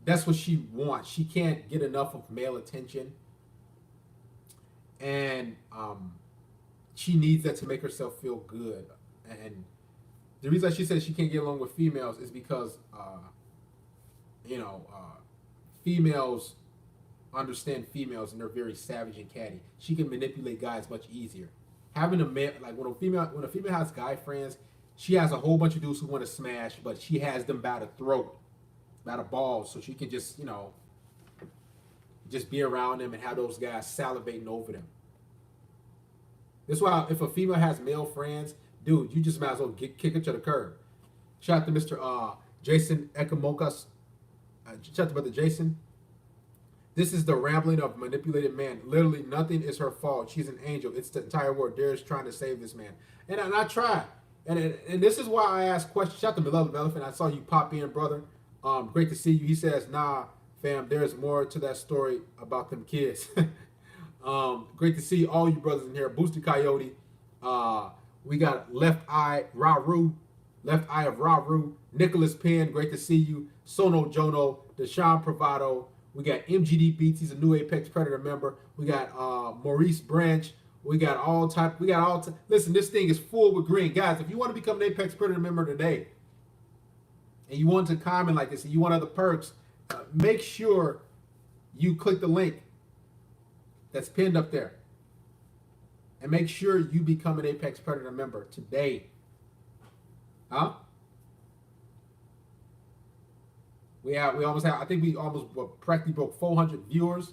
[SPEAKER 1] that's what she wants. She can't get enough of male attention, and she needs that to make herself feel good. And the reason she says she can't get along with females is because females understand females and they're very savage and catty. She can manipulate guys much easier. Having a man like when a female has guy friends, she has a whole bunch of dudes who want to smash, but she has them by the throat, by the balls, so she can just just be around them and have those guys salivating over them. That's why if a female has male friends, dude, you just might as well kick it to the curb. Shout out to Mr. Jason Ekamokas. Shout out to Brother Jason. This is the rambling of manipulated man. Literally, nothing is her fault. She's an angel. It's the entire world. There's trying to save this man. And I try. And this is why I ask questions. Shout out to Beloved Elephant. I saw you pop in, brother. Great to see you. He says, nah, fam, there's more to that story about them kids. Great to see all you brothers in here. Booster Coyote. We got Left Eye Raru. Left Eye of Raru. Nicholas Penn. Great to see you. Sono Jono. Deshaun Pravado. We got MGD Beats. He's a new Apex Predator member. We got Maurice Branch. We got all type. Listen, this thing is full with green. Guys, if you want to become an Apex Predator member today, and you want to comment like this, and you want other perks, make sure you click the link that's pinned up there. And make sure you become an Apex Predator member today. Huh? I think we almost practically broke 400 viewers.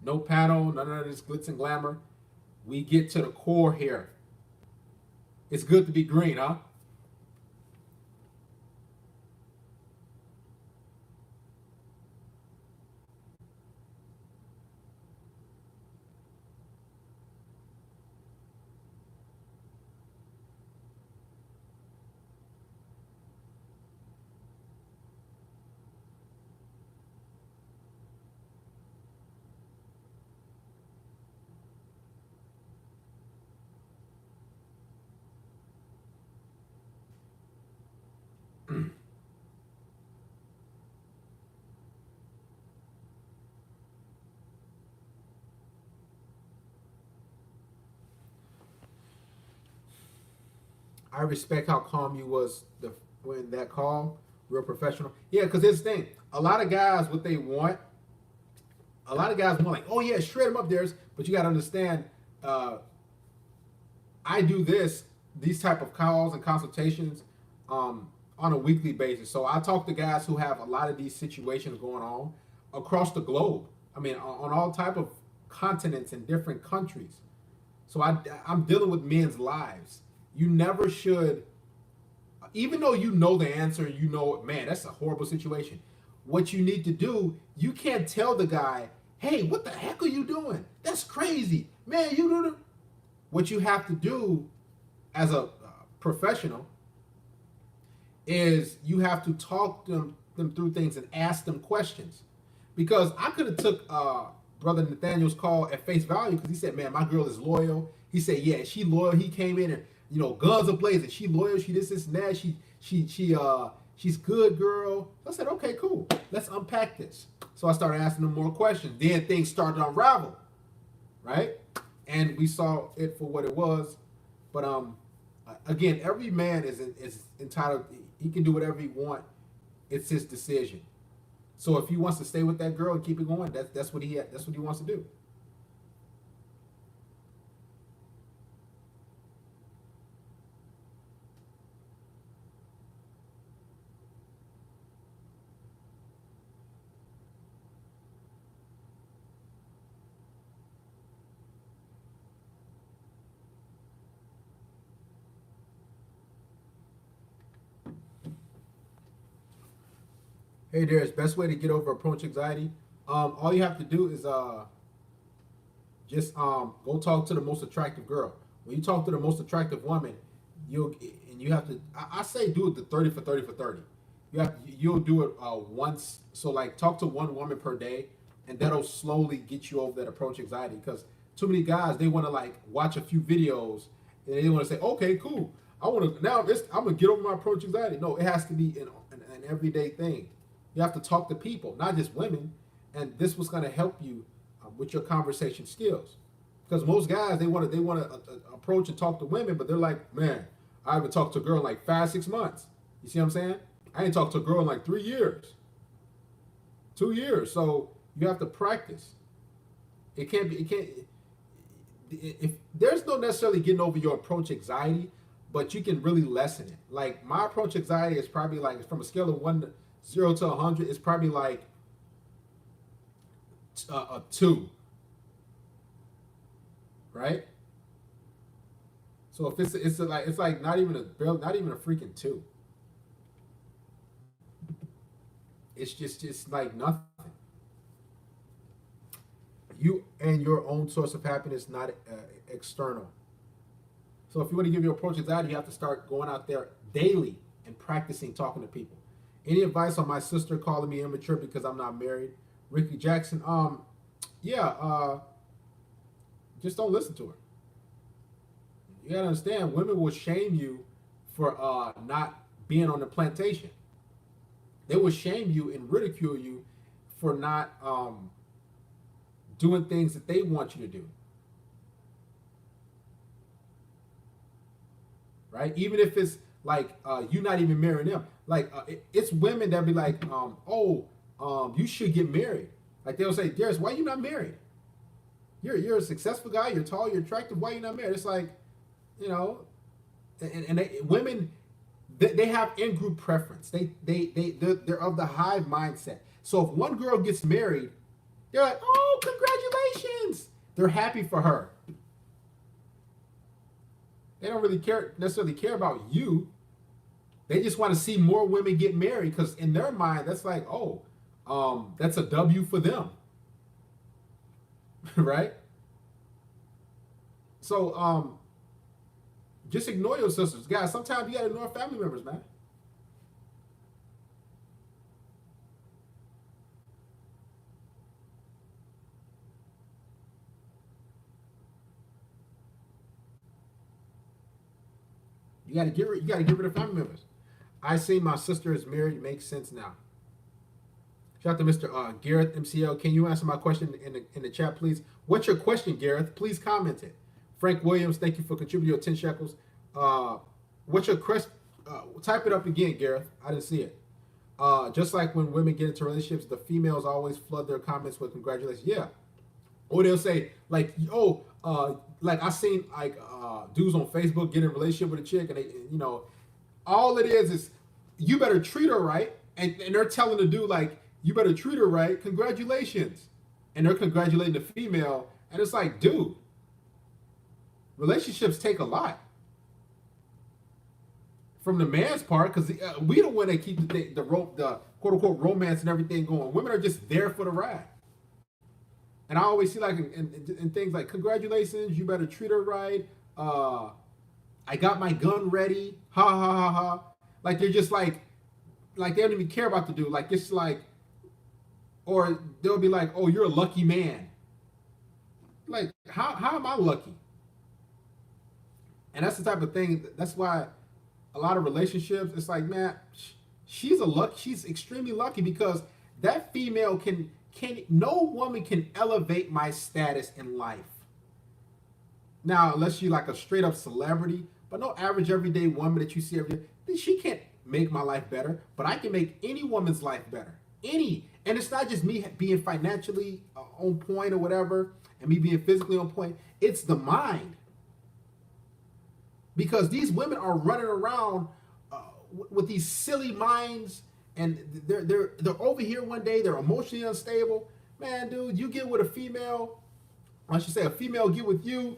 [SPEAKER 1] No panel, none of this glitz and glamour. We get to the core here. It's good to be green, huh? I respect how calm you was when that call, real professional. Yeah, because here's the thing: a lot of guys, what they want, a lot of guys want like, oh yeah, shred them up, theirs. But you got to understand, uh, I do these type of calls and consultations on a weekly basis. So I talk to guys who have a lot of these situations going on across the globe. I mean, on all type of continents and different countries. So I'm dealing with men's lives. You never should, even though you know the answer, you know, man, that's a horrible situation. What you need to do, you can't tell the guy, hey, what the heck are you doing? That's crazy. Man, you do the. What you have to do as a professional is you have to talk them through things and ask them questions. Because I could have took Brother Nathaniel's call at face value because he said, man, my girl is loyal. He said, yeah, she loyal. He came in and, you know, guns are blazing. She loyal. She this and that. She's good, girl. I said, okay, cool. Let's unpack this. So I started asking them more questions. Then things started to unravel, right? And we saw it for what it was. But again, every man is entitled. He can do whatever he wants. It's his decision. So if he wants to stay with that girl and keep it going, that's what he wants to do. Hey, there's best way to get over approach anxiety. All you have to do is just go talk to the most attractive girl. When you talk to the most attractive woman, you have to. I say do it the 30 for 30 for 30. You'll do it once. So like talk to one woman per day, and that'll slowly get you over that approach anxiety. Because too many guys, they want to like watch a few videos and they want to say, okay, cool. I want to now. I'm gonna get over my approach anxiety. No, it has to be an everyday thing. You have to talk to people, not just women, and this was going to help you with your conversation skills. Because most guys they want to approach and talk to women, but they're like, man, I haven't talked to a girl in like 5-6 months. You see what I'm saying? I ain't talked to a girl in like 3 years, 2 years. So you have to practice. It can't be. It can't. If there's no necessarily getting over your approach anxiety, but you can really lessen it. Like my approach anxiety is probably like from a scale of 0 to 100, it's probably like a 2, right? So if it's like not even a freaking 2. It's just like nothing. You and your own source of happiness, not external. So if you want to give your approach anxiety, you have to start going out there daily and practicing talking to people. Any advice on my sister calling me immature because I'm not married? Ricky Jackson, just don't listen to her. You gotta understand, women will shame you for not being on the plantation. They will shame you and ridicule you for not doing things that they want you to do. Right? Even if it's like you not even marrying them. Like it's women that be like, you should get married. Like they'll say, Darius, why you not married? You're a successful guy. You're tall. You're attractive. Why you not married? It's like, you know, and women, they have in group preference. They're of the hive mindset. So if one girl gets married, they're like, oh, congratulations. They're happy for her. They don't really necessarily care about you. They just want to see more women get married because in their mind, that's like, that's a W for them. Right? So just ignore your sisters. Guys, sometimes you got to ignore family members, man. You got to get rid of family members. I see my sister is married. It makes sense now. Shout out to Mr. Gareth MCL. Can you answer my question in the chat, please? What's your question, Gareth? Please comment it. Frank Williams, thank you for contributing your 10 shekels. What's your question? Type it up again, Gareth. I didn't see it. Just like when women get into relationships, the females always flood their comments with congratulations. Yeah. Or they'll say like, oh, like I seen like dudes on Facebook get in a relationship with a chick, and they, all it is you better treat her right, and they're telling the dude like, you better treat her right. Congratulations, and they're congratulating the female, and it's like, dude, relationships take a lot from the man's part, because we the one that keep the quote unquote romance and everything going. Women are just there for the ride. And I always see like in things like, congratulations, you better treat her right. I got my gun ready. Ha ha ha ha. Like they're just like they don't even care about the dude. Like it's like, or they'll be like, oh, you're a lucky man. Like how am I lucky? And that's the type of thing. That's why a lot of relationships, it's like, man, she's extremely lucky, because that female can no woman can elevate my status in life. Now, unless you're like a straight up celebrity, but no average everyday woman that you see every day, she can't make my life better, but I can make any woman's life better. Any. And it's not just me being financially on point or whatever, and me being physically on point. It's the mind. Because these women are running around with these silly minds, and they're over here one day, they're emotionally unstable. Man, dude, you get with a female, I should say a female get with you,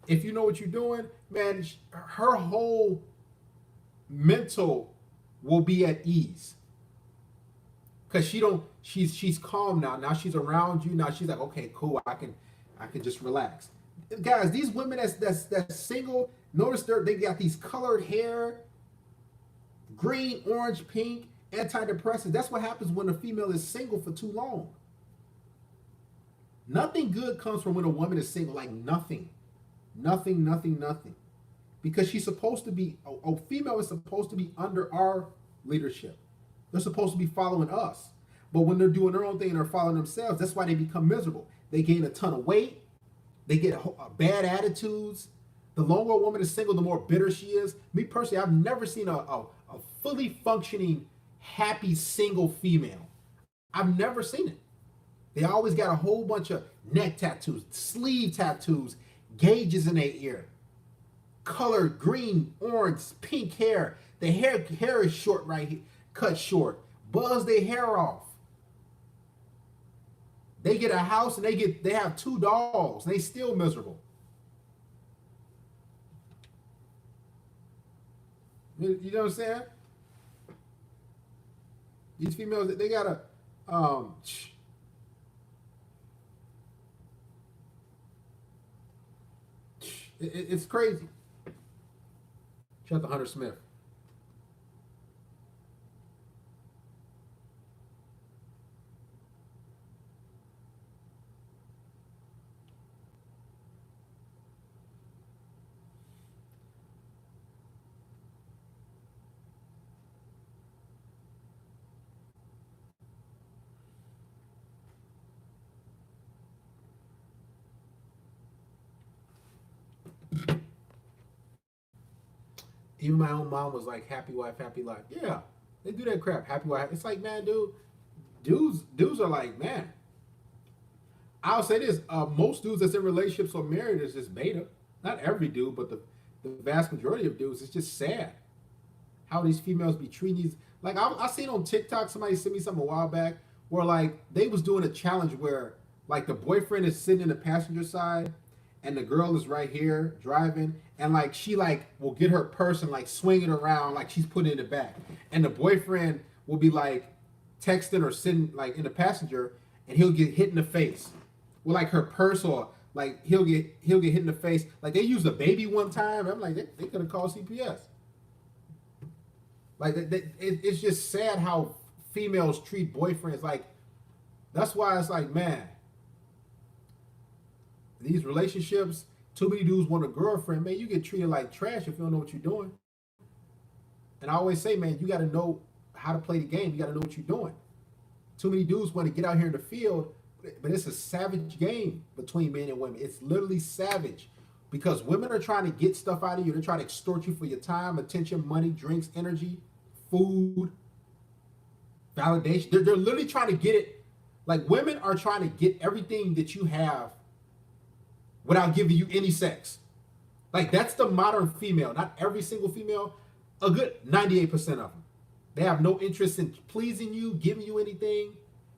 [SPEAKER 1] if you know what you're doing, man, her whole mental will be at ease. Cause she's calm now. Now she's around you. Now she's like, okay, cool, I can just relax. Guys, these women that's single, notice they got these colored hair, green, orange, pink, antidepressants. That's what happens when a female is single for too long. Nothing good comes from when a woman is single. Like nothing. Because she's supposed to be, a female is supposed to be under our leadership. They're supposed to be following us. But when they're doing their own thing and they're following themselves, that's why they become miserable. They gain a ton of weight. They get bad attitudes. The longer a woman is single, the more bitter she is. Me personally, I've never seen a fully functioning, happy single female. I've never seen it. They always got a whole bunch of neck tattoos, sleeve tattoos, gauges in their ear, colored green, orange, pink hair. The hair is short right here, cut short. Buzz their hair off. They get a house and they have 2 dogs. They still miserable. You know what I'm saying? These females, they gotta it's crazy. Shout out to Hunter Smith. Even my own mom was like, happy wife, happy life. Yeah, they do that crap. Happy wife. It's like, man, dudes are like, man. I'll say this: most dudes that's in relationships or married is just beta. Not every dude, but the vast majority of dudes. It's just sad how these females be treating these. Like I seen on TikTok, somebody sent me something a while back where like they was doing a challenge where like the boyfriend is sitting in the passenger side and the girl is right here driving, and like she like will get her purse and like swing it around like she's putting it in the back, and the boyfriend will be like texting or sitting like in the passenger, and he'll get hit in the face with like her purse, or like he'll get hit in the face. Like they used a baby one time. I'm like, they could have called CPS. Like it's just sad how females treat boyfriends. Like that's why it's like, man, these relationships, too many dudes want a girlfriend. Man, you get treated like trash if you don't know what you're doing. And I always say, man, you got to know how to play the game. You got to know what you're doing. Too many dudes want to get out here in the field, but it's a savage game between men and women. It's literally savage. because women are trying to get stuff out of you. They're trying to extort you for your time, attention, money, drinks, energy, food, validation. They're literally trying to get it. Like, women are trying to get everything that you have without giving you any sex. Like, that's the modern female. Not every single female, a good 98% of them. They have no interest in pleasing you, giving you anything.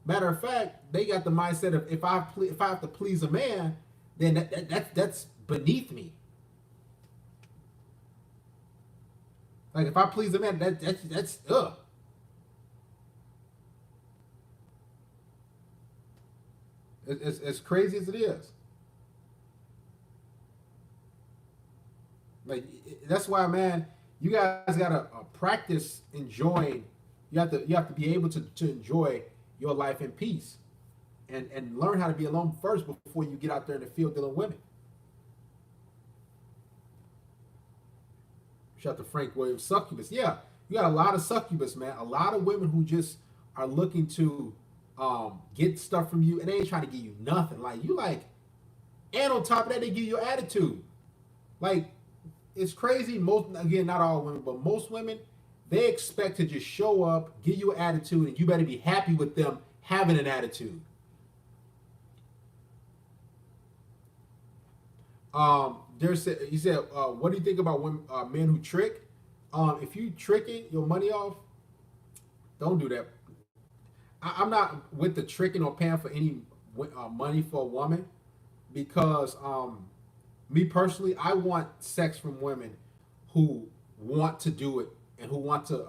[SPEAKER 1] Matter of fact, they got the mindset of if I have to please a man, then that's beneath me. Like, if I please a man, that's It's as crazy as it is. Like, that's why, man, you guys gotta practice enjoying. You have to be able to enjoy your life in peace, and learn how to be alone first before you get out there in the field dealing with women. Shout out to Frank Williams, succubus. Yeah, you got a lot of succubus, man. A lot of women who just are looking to get stuff from you, and they ain't trying to give you nothing. Like, you like, and on top of that, they give you attitude. Like, it's crazy. Most, again, not all women, but most women, they expect to just show up, give you an attitude, and you better be happy with them having an attitude. He said, what do you think about women, men who trick? If you tricking your money off, don't do that. I'm not with the tricking or paying for any money for a woman, because me personally, I want sex from women who want to do it and who want to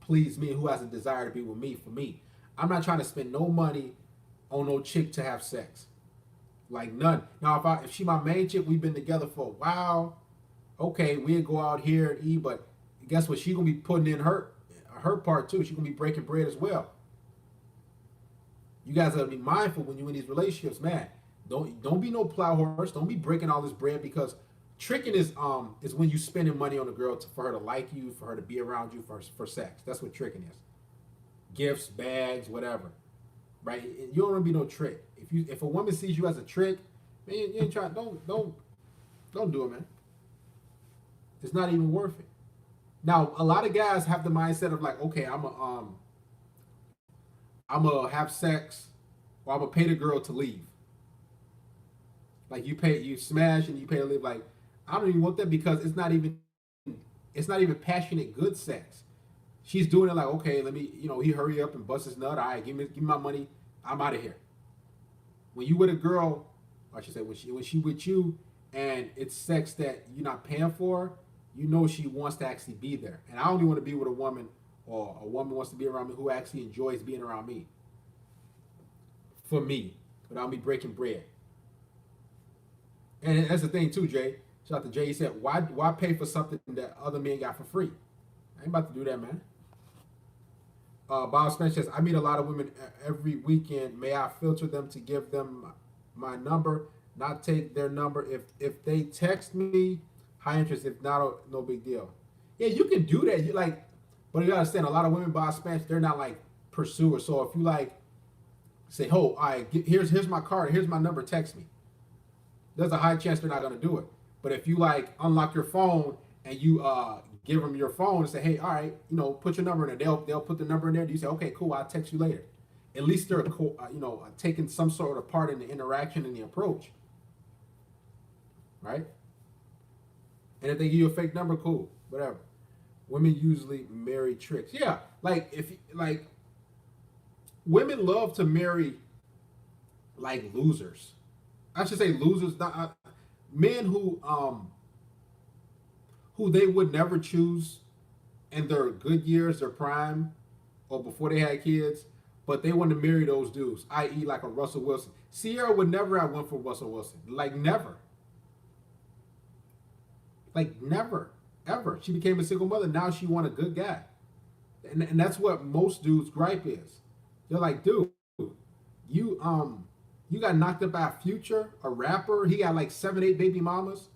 [SPEAKER 1] please me, and who has a desire to be with me for me. I'm not trying to spend no money on no chick to have sex. Like, none. Now, if she my main chick, we've been together for a while, okay, we'll go out here and eat, but guess what? She gonna be putting in her part too. She gonna be breaking bread as well. You guys gotta be mindful when you're in these relationships, man. Don't be no plow horse. Don't be breaking all this bread, because tricking is when you spending money on a girl for her to like you, for her to be around you, for sex. That's what tricking is. Gifts, bags, whatever, right? You don't want to be no trick. If a woman sees you as a trick, man, you ain't trying. Don't do it, man. It's not even worth it. Now, a lot of guys have the mindset of like, okay, I'm gonna have sex, or I'm gonna pay the girl to leave. Like, you smash and you pay to leave. Like, I don't even want that, because it's not even passionate good sex. She's doing it like, okay, let me, he hurry up and bust his nut. All right, give me my money. I'm out of here. When you with a girl, or I should say, when she with you, and it's sex that you're not paying for, she wants to actually be there. And I only want to be with a woman, or a woman wants to be around me who actually enjoys being around me. For me, without me breaking bread. And that's the thing too, Jay. Shout out to Jay. He said, why pay for something that other men got for free? I ain't about to do that, man. Bob Spence says, I meet a lot of women every weekend. May I filter them to give them my number, not take their number? If they text me, high interest. If not, no big deal. Yeah, you can do that. But you gotta understand, a lot of women, Bob Spence, they're not like pursuers. So if you like say, oh, all right, here's my card, here's my number, text me. There's a high chance they're not gonna do it. But if you like unlock your phone and you give them your phone and say, hey, all right, put your number in there. They'll put the number in there. You say, okay, cool, I'll text you later. At least they're taking some sort of part in the interaction and the approach, right? And if they give you a fake number, cool, whatever. Women usually marry tricks. Yeah, women love to marry like losers. I should say losers, not men who they would never choose in their good years, their prime, or before they had kids, but they want to marry those dudes, i.e. like a Russell Wilson. Sierra would never have went for Russell Wilson. Like, never. Like, never, ever. She became a single mother. Now she want a good guy. And that's what most dudes' gripe is. They're like, dude, you got knocked up by a Future, a rapper. He got like 7, 8 baby mamas,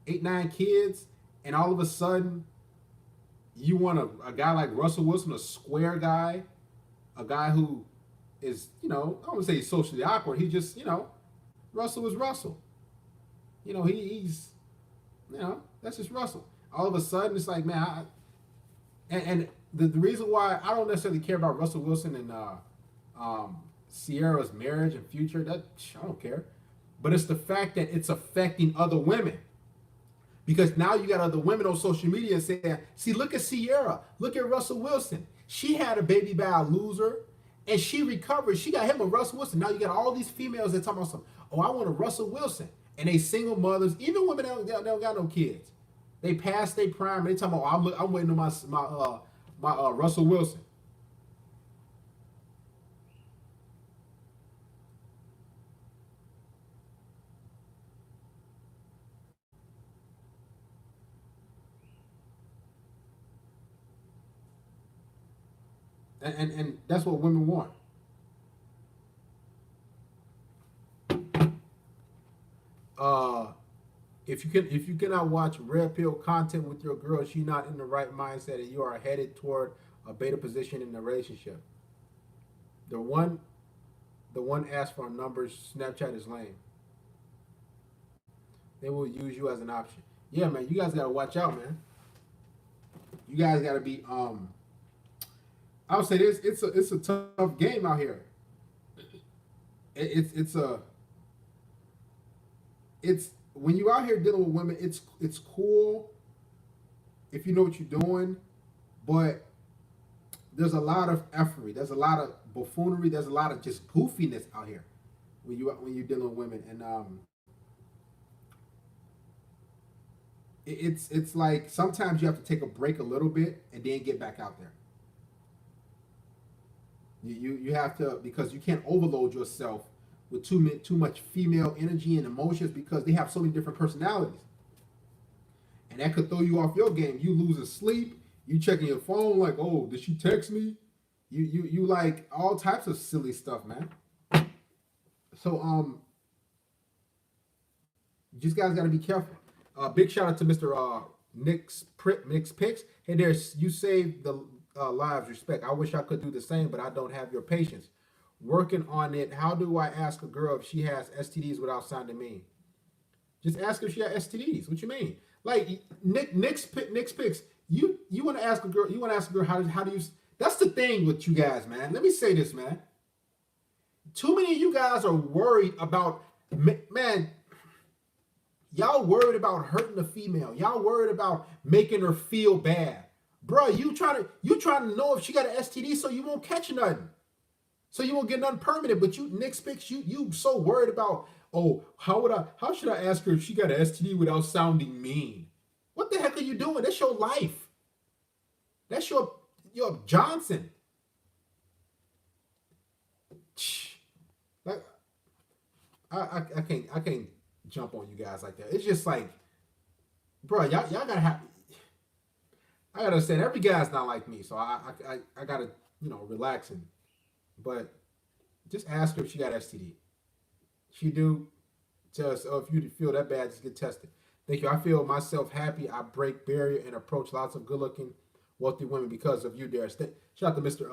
[SPEAKER 1] 8, 9 kids. And all of a sudden, you want a guy like Russell Wilson, a square guy, a guy who is, I don't want to say he's socially awkward. He just, Russell is Russell. he's that's just Russell. All of a sudden, it's like, man, and the reason why I don't necessarily care about Russell Wilson and Sierra's marriage and future, that I don't care. But it's the fact that it's affecting other women. Because now you got other women on social media saying, see, look at Sierra, look at Russell Wilson. She had a baby by a loser and she recovered. She got him a Russell Wilson. Now you got all these females that talking about something. Oh, I want a Russell Wilson. And they single mothers, even women that don't got no kids. They passed their prime. And they talking about, I'm waiting on my Russell Wilson. And that's what women want. Uh, if you cannot watch red pill content with your girl, she's not in the right mindset, and you are headed toward a beta position in the relationship. The one asked for numbers. Snapchat is lame. They will use you as an option. Yeah, man, you guys gotta watch out, man. You guys gotta be I would say this. It's a tough game out here. It's when you out here dealing with women. It's cool if you know what you're doing, but there's a lot of effery. There's a lot of buffoonery. There's a lot of just goofiness out here when you're dealing with women, and it's like sometimes you have to take a break a little bit and then get back out there. You have to, because you can't overload yourself with too much female energy and emotions, because they have so many different personalities, and that could throw you off your game. You losing sleep. You checking your phone like, oh, did she text me? You like all types of silly stuff, man. So you just guys got to be careful. Big shout out to Mr. Nick's Picks. Hey there, you saved the lives. Respect. I wish I could do the same, but I don't have your patience. Working on it. How do I ask a girl if she has STDs without sounding mean? Just ask her if she has STDs. What you mean? Like Nick's Picks. You want to ask a girl? You want to ask a girl how do you? That's the thing with you guys, man. Let me say this, man. Too many of you guys are worried about, man. Y'all worried about hurting the female. Y'all worried about making her feel bad. Bro, you trying to know if she got an STD so you won't catch nothing. So you won't get nothing permanent. But you, Nick Spix, you so worried about, oh, how should I ask her if she got an STD without sounding mean? What the heck are you doing? That's your life. That's your Johnson. Like, I can't jump on you guys like that. It's just like, bro, y'all gotta have. I gotta say, every guy's not like me, so I gotta relax but just ask her if she got STD. She do. Just if you feel that bad, just get tested. Thank you. I feel myself happy. I break barrier and approach lots of good-looking, wealthy women because of you, Dare. Shout out to Mr.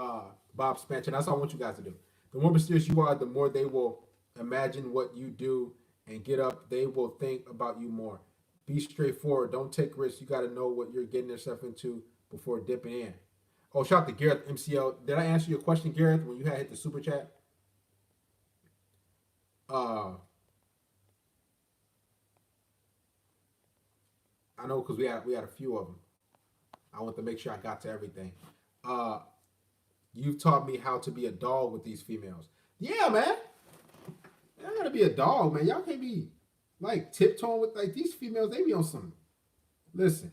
[SPEAKER 1] Bob Spanchen. That's all I want you guys to do. The more mysterious you are, the more they will imagine what you do and get up. They will think about you more. Be straightforward. Don't take risks. You got to know what you're getting yourself into before dipping in. Oh, shout out to Gareth MCL. Did I answer your question, Gareth, when you had hit the super chat? I know, because we had a few of them. I want to make sure I got to everything. You've taught me how to be a dog with these females. Yeah, man. I gotta be a dog, man. Y'all can't be like tiptoeing with like these females. They be on some. Listen.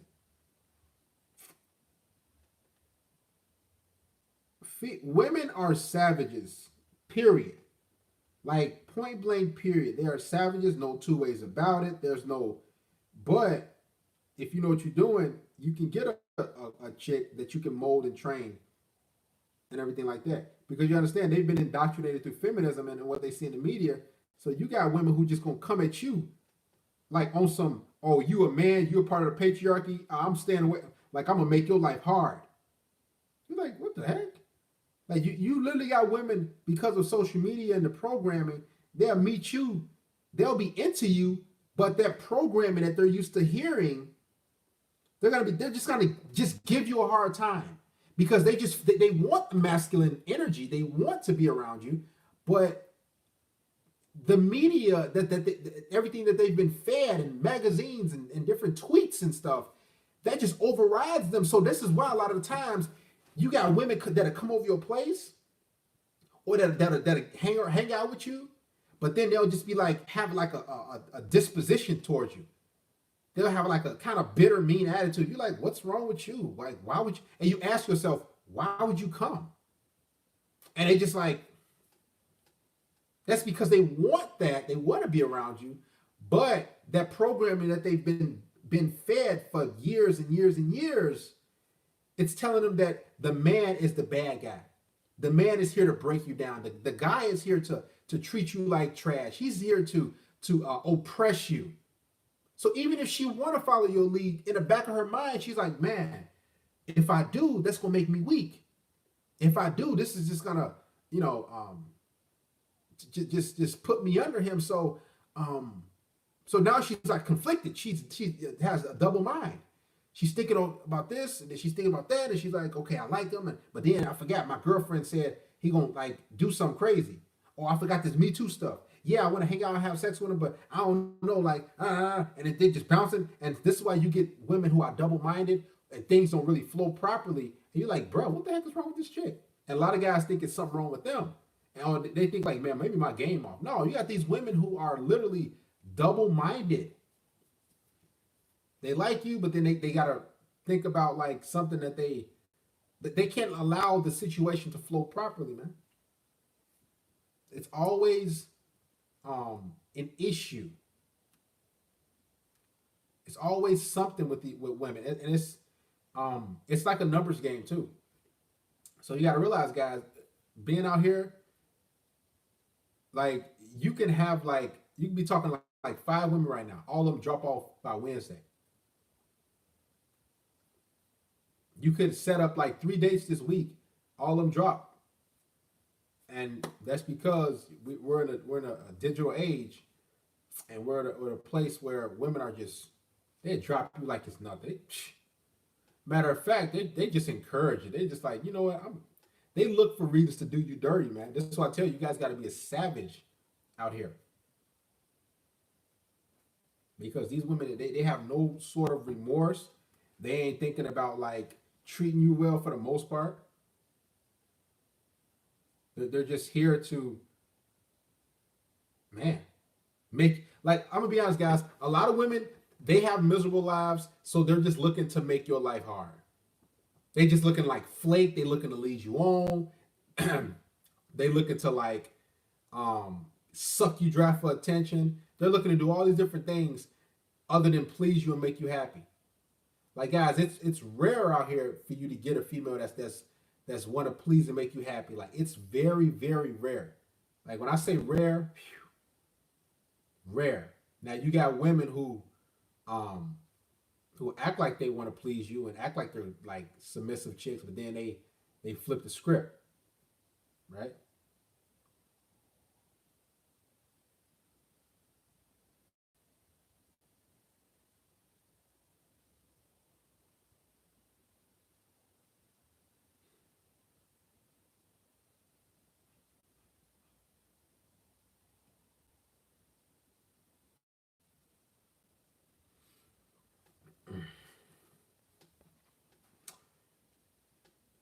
[SPEAKER 1] Women are savages. Period. Like point blank. Period. They are savages. No two ways about it. There's no. But if you know what you're doing, you can get a chick that you can mold and train and everything like that. Because you understand, they've been indoctrinated through feminism and what they see in the media. So you got women who just gonna come at you like on some, oh, you a man, you're part of the patriarchy, I'm staying away, like I'm gonna make your life hard. You're like, what the heck? Like you literally got women, because of social media and the programming, they'll meet you, they'll be into you, But that programming that they're used to hearing, they're just gonna just give you a hard time because they want masculine energy. They want to be around you, but the media everything that they've been fed in magazines and different tweets and stuff that just overrides them. So this is why a lot of the times you got women that come over your place or that hang out with you, but then they'll just be like have like a disposition towards you. They'll have like a kind of bitter, mean attitude. You're like, what's wrong with you? Like, why would you? And you ask yourself, why would you come? And they just like, that's because they want that. They want to be around you, but that programming that they've been fed for years and years and years, it's telling them that the man is the bad guy. The man is here to break you down. The guy is here to treat you like trash. He's here to oppress you. So even if she want to follow your lead, in the back of her mind, she's like, man, if I do, that's gonna make me weak. If I do, this is just gonna, just put me under him. So now she's like conflicted. She has a double mind. She's thinking about this, and then she's thinking about that, and she's like, okay, I like him, but then I forgot my girlfriend said he gonna like do something crazy, or I forgot this Me Too stuff. Yeah, I want to hang out and have sex with him, but I don't know, like, and they just bouncing. And this is why you get women who are double-minded and things don't really flow properly. And you're like, bro, what the heck is wrong with this chick? And a lot of guys think it's something wrong with them. And they think like, man, maybe my game off. No, you got these women who are literally double-minded. They like you, but then they got to think about like something that they can't allow the situation to flow properly, man. It's always an issue. It's always something with women, and it's like a numbers game too. So you got to realize, guys, being out here, like you can be talking like 5 women right now. All of them drop off by Wednesday. You could set up like 3 dates this week. All of them drop. And that's because we're in a digital age, and we're at a place where women are they drop you like it's nothing. Matter of fact, they just encourage you. They just like, you know what? They look for reasons to do you dirty, man. This is why I tell you, you guys got to be a savage out here, because these women they have no sort of remorse. They ain't thinking about like treating you well for the most part. They're just here to, man, make, like, I'm gonna be honest, guys. A lot of women, they have miserable lives, so they're just looking to make your life hard. They just looking like flake. They looking to lead you on. They looking to like suck you dry for attention. They're looking to do all these different things other than please you and make you happy. Like, guys, it's rare out here for you to get a female that's want to please and make you happy. Like, it's very, very rare. Like, when I say rare, rare. Now you got women who act like they want to please you and act like they're like submissive chicks, but then they flip the script, right?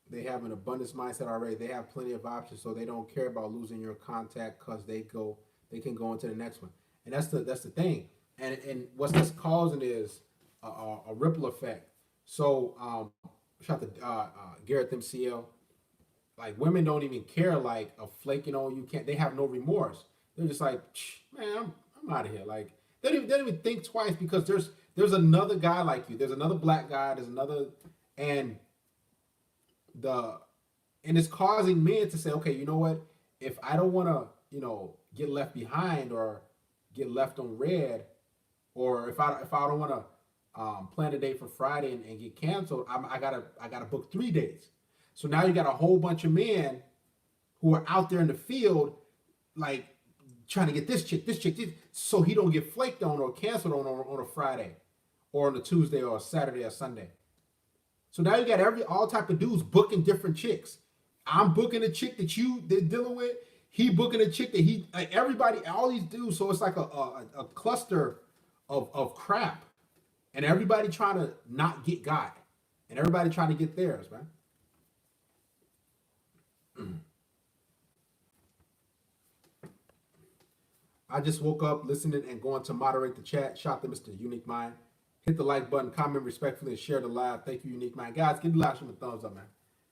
[SPEAKER 1] They have an abundance mindset already. They have plenty of options, so they don't care about losing your contact because they can go into the next one. And that's the thing. And what's this causing is a ripple effect. So shout out to Garrett MCL. Like, women don't even care like of flaking on you. Can't, they have no remorse. They're just like, man, I'm out of here. Like, they don't even think twice, because there's another guy like you. There's another black guy. There's another, and it's causing men to say, okay, you know what? If I don't want to, get left behind or get left on red, or if I don't want to plan a date for Friday and get canceled, I gotta book 3 days. So now you got a whole bunch of men who are out there in the field, like trying to get this chick, this, so he don't get flaked on or canceled on a Friday, or on a Tuesday or a Saturday or Sunday. So now you got all type of dudes booking different chicks. I'm booking a chick that they're dealing with. He booking a chick that everybody, all these dudes. So it's like a cluster of crap, and everybody trying to not get got, and everybody trying to get theirs, man. I just woke up listening and going to moderate the chat. Shout to Mr. Unique Mind. Hit the like button, comment respectfully, and share the live. Thank you, Unique Mind. Guys, give the live stream a thumbs up, man.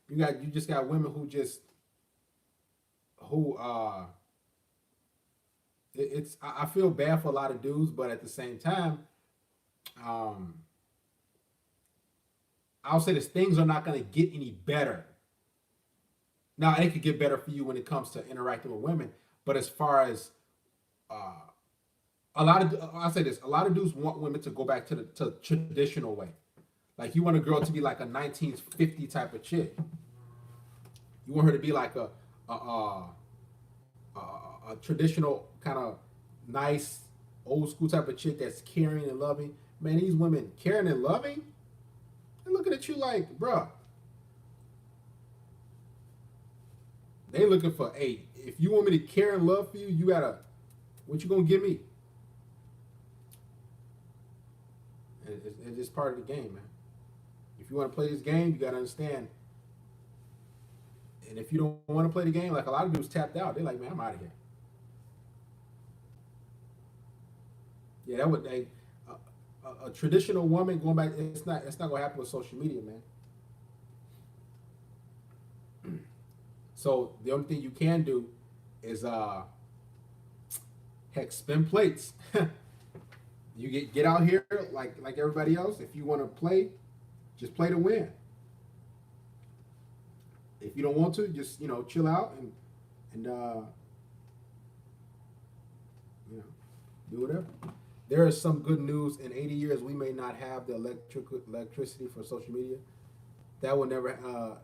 [SPEAKER 1] You just got women who I feel bad for a lot of dudes, but at the same time, I'll say this: things are not going to get any better. Now, it could get better for you when it comes to interacting with women, but as far as I'll say this: a lot of dudes want women to go back to the traditional way. Like, you want a girl to be like a 1950 type of chick. You want her to be like a traditional kind of nice old school type of chick that's caring and loving. Man, these women caring and loving, they're looking at you like, bruh. They looking for, hey, if you want me to care and love for you, you gotta, what you gonna give me? It's just part of the game, man. If you want to play this game, you gotta understand. And if you don't want to play the game, like a lot of dudes tapped out, they're like, man, I'm out of here. Yeah, that would a traditional woman going back. It's not gonna happen with social media, man. So the only thing you can do is heck, spin plates. You get out here like everybody else. If you want to play, just play to win. If you don't want to, just chill out and do whatever. There is some good news. In 80 years, we may not have the electricity for social media. That will never.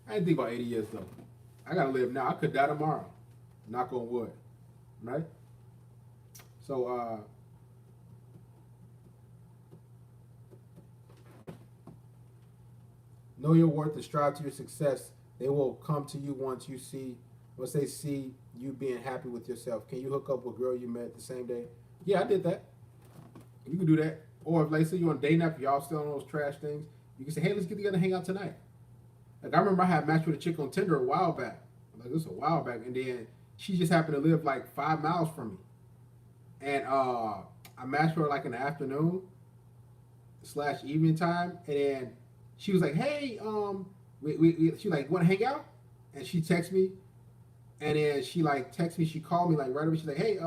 [SPEAKER 1] I didn't think about 80 years though. I gotta live now. I could die tomorrow. Knock on wood. Right? So know your worth and strive to your success. They will come to you once they see you being happy with yourself. Can you hook up with a girl you met the same day? Yeah, I did that. You can do that. Or if, like, say you're on a date night, y'all still on those trash things, you can say, hey, let's get together and hang out tonight. Like, I remember I had matched with a chick on Tinder a while back. Like, this was a while back. And then she just happened to live like 5 miles from me. And I matched her like in the afternoon / evening time. And then she was like, hey, she like, want to hang out? And she texted me. And then she like texted me, she called me like right away. She's like, hey,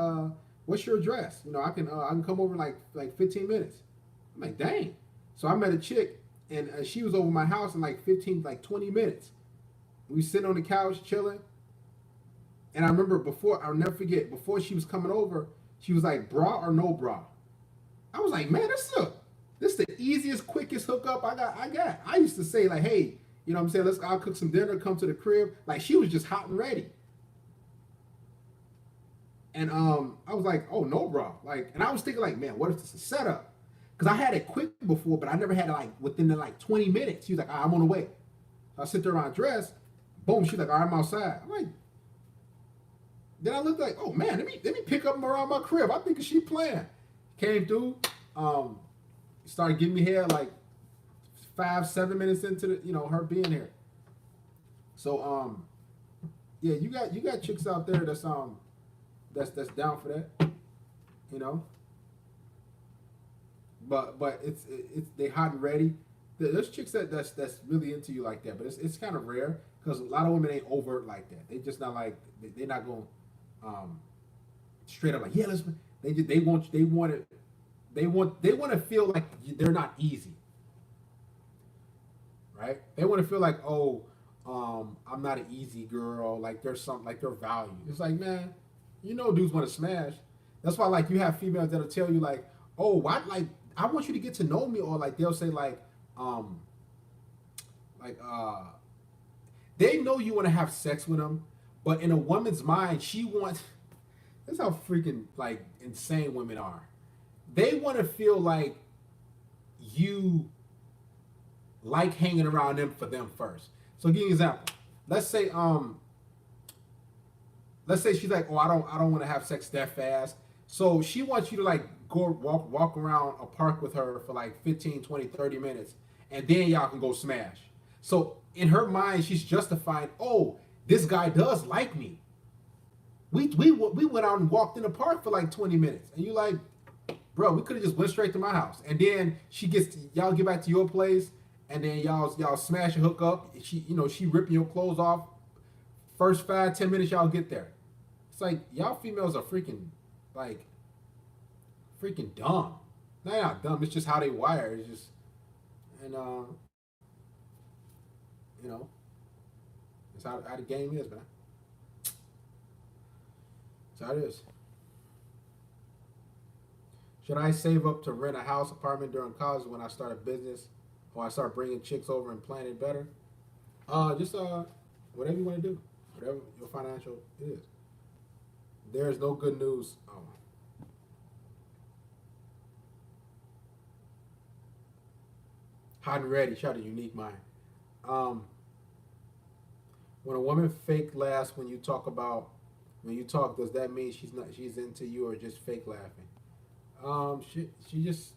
[SPEAKER 1] what's your address? I can come over in like 15 minutes. I'm like, dang. So I met a chick, and she was over my house in like 20 minutes. We sitting on the couch chilling. And I remember I'll never forget, before she was coming over, she was like, bra or no bra? I was like, man, this is the easiest, quickest hookup I got. I used to say like, hey, you know what I'm saying? I'll cook some dinner, come to the crib. Like, she was just hot and ready. And I was like, oh, no bra. Like, and I was thinking like, man, what if this is a setup? Because I had it quick before, but I never had it like within the 20 minutes. She was like, I'm on the way. So I sit there around dressed. Boom, she's like, all right, I'm outside. I'm like, then I looked like, oh man, let me pick up around my crib. I think she playing. Came through, started giving me hair like 5-7 minutes into the her being here. So yeah, you got chicks out there that's down for that, But it's they hot and ready. There's chicks that's really into you like that, but it's kind of rare because a lot of women ain't overt like that. They just not like they're not going straight up like, yeah, let's. They want to feel like they're not easy, right? They want to feel like, oh, I'm not an easy girl. Like there's something like their value. It's like, man, dudes want to smash. That's why like you have females that'll tell you like, oh, I want you to get to know me, or like they'll say like they know you want to have sex with them, but in a woman's mind, she wants That's how freaking like insane women are. They want to feel like you like hanging around them for them first. So give you an example. Let's say let's say she's like, oh, I don't want to have sex that fast. So she wants you to like go walk around a park with her for like 15, 20, 30 minutes, and then y'all can go smash. So in her mind, she's justifying, oh, this guy does like me. We went out and walked in the park for like 20 minutes. And you like, bro, we could have just went straight to my house. And then y'all get back to your place, and then y'all smash and hook up. She ripping your clothes off. First 5, 10 minutes y'all get there. It's like y'all females are like freaking dumb. They're not dumb. It's just how they wire. It's just and you know, it's how the game is, man. That's how it is. Should I save up to rent a house apartment during college when I start a business, or I start bringing chicks over and plan it better? Just whatever you want to do, whatever your financial is. There is no good news. Hot and ready. Shout out to Unique Mind. Um, when a woman fake laughs when you talk, does that mean she's into you or just fake laughing? She just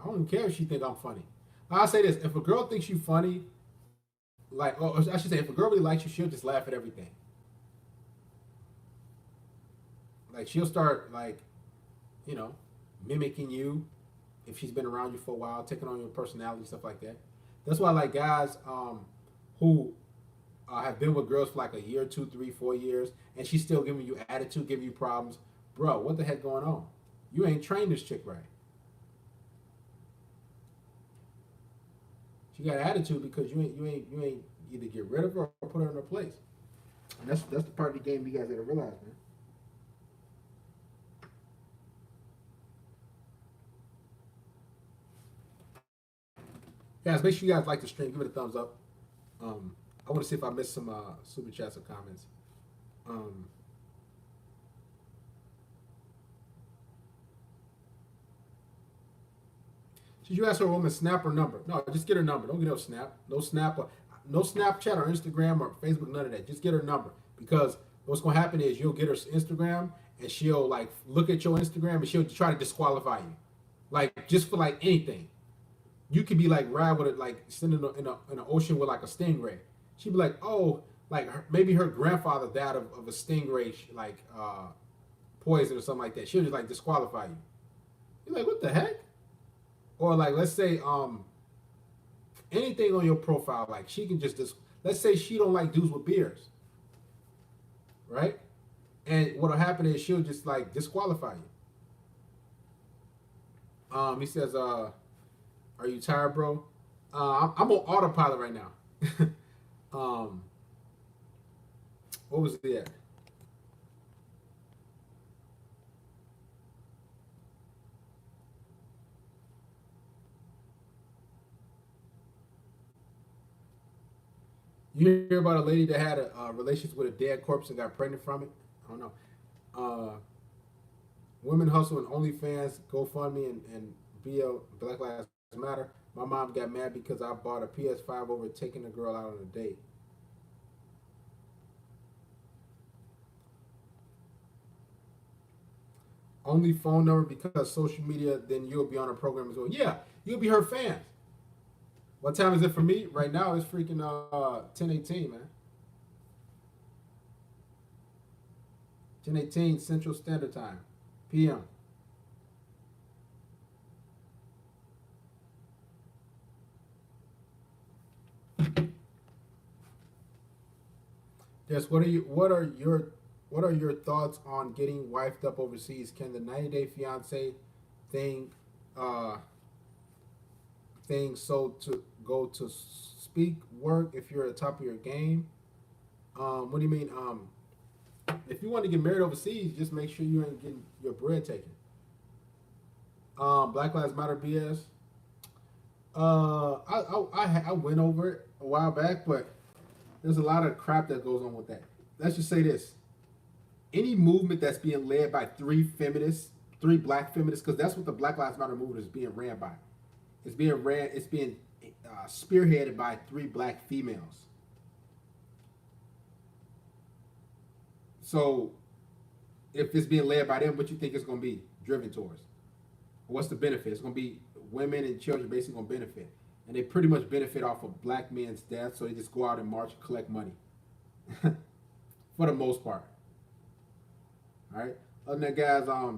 [SPEAKER 1] I don't even care if she think I'm funny. I'll say this: if a girl thinks you funny, like, or I should say, if a girl really likes you, she'll just laugh at everything. Like she'll start like, you know, mimicking you if she's been around you for a while, taking on your personality, stuff like that. That's why I like guys who have been with girls for like a year, 2, 3, 4 years, and she's still giving you attitude, giving you problems. Bro, what the heck going on? You ain't trained this chick right. She got attitude because you ain't either get rid of her or put her in her place. And that's the part of the game you guys gotta realize, man. Guys, make sure you guys like the stream. Give it a thumbs up. I want to see if I missed some super chats or comments. Um, should you ask her a woman snap or number? No, just get her number. Don't get no snap. No snap. No Snapchat or Instagram or Facebook. None of that. Just get her number, because what's gonna happen is you'll get her Instagram and she'll like look at your Instagram and she'll try to disqualify you, like just for like anything. You could be like ride with it, like sitting in an ocean with like a stingray. She'd be like, oh, like maybe her grandfather died of a stingray, like poison or something like that. She'll just like disqualify you. You're like, what the heck? Or like, let's say anything on your profile, like she can just let's say she don't like dudes with beards, right? And what'll happen is she'll just like disqualify you. He says, are you tired, bro? I'm on autopilot right now. What was it? You hear about a lady that had a relationship with a dead corpse and got pregnant from it? I don't know. Women hustle and OnlyFans, GoFundMe, and BL Black Lives Matter. My mom got mad because I bought a PS5 over taking the girl out on a date. Only phone number because social media, then you'll be on her program as well. Yeah, you'll be her fans. What time is it for me? Right now it's freaking 10:18, man. 10:18 Central Standard Time, PM. Yes. What are your thoughts on getting wifed up overseas? Can the 90-day fiance thing uh so to go to speak work if you're at the top of your game? What do you mean? If you want to get married overseas, just make sure you ain't getting your bread taken. Black Lives Matter BS. I went over it a while back, but there's a lot of crap that goes on with that. Let's just say this: any movement that's being led by three feminists, three black feminists, because that's what the Black Lives Matter movement is being ran by. It's being ran. It's being spearheaded by three black females. So, if it's being led by them, what you think it's going to be driven towards? What's the benefit? It's going to be women and children basically going to benefit, and they pretty much benefit off of black men's death. So they just go out and march and collect money, for the most part. All right. Other than that, guys,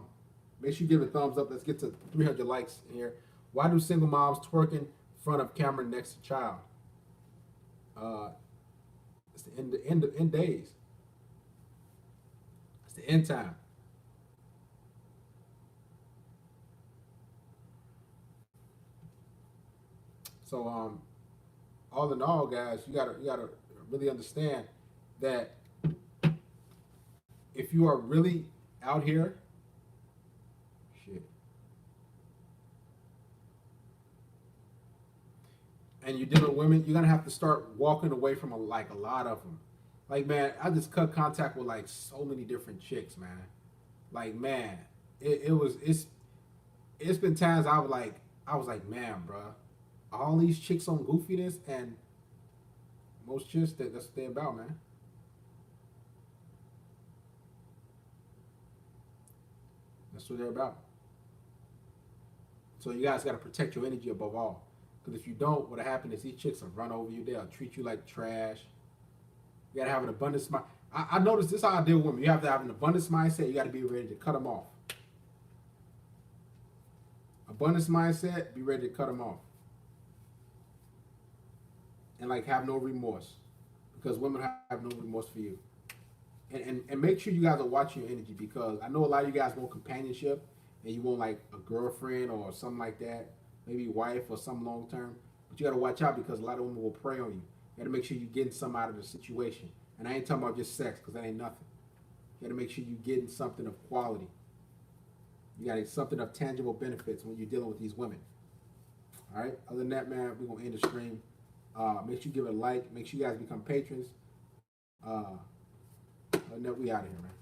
[SPEAKER 1] make sure you give a thumbs up. Let's get to 300 likes here. Why do single moms twerk in front of camera next to child? It's the end days. It's the end time. So all in all, guys, you gotta really understand that if you are really out here, shit, and you're dealing with women, you're gonna have to start walking away from a lot of them. Like, man, I just cut contact with like so many different chicks, man. Like, man, it's been times I was like, man, bro, all these chicks on goofiness, and most chicks that's what they're about, man. That's what they're about. So you guys got to protect your energy above all. Because if you don't, what'll happen is these chicks will run over you. They'll treat you like trash. You got to have an abundance mind. I noticed this is how I deal with women. You have to have an abundance mindset. You got to be ready to cut them off. Abundance mindset, be ready to cut them off. And like have no remorse. Because women have no remorse for you. And make sure you guys are watching your energy, because I know a lot of you guys want companionship and you want like a girlfriend or something like that, maybe wife or some long term. But you got to watch out, because a lot of women will prey on you. You got to make sure you're getting something out of the situation. And I ain't talking about just sex, because that ain't nothing. You got to make sure you're getting something of quality. You got something of tangible benefits when you're dealing with these women. All right. Other than that, man, we're going to end the stream. Make sure you give it a like. Make sure you guys become patrons. And then we out of here, man.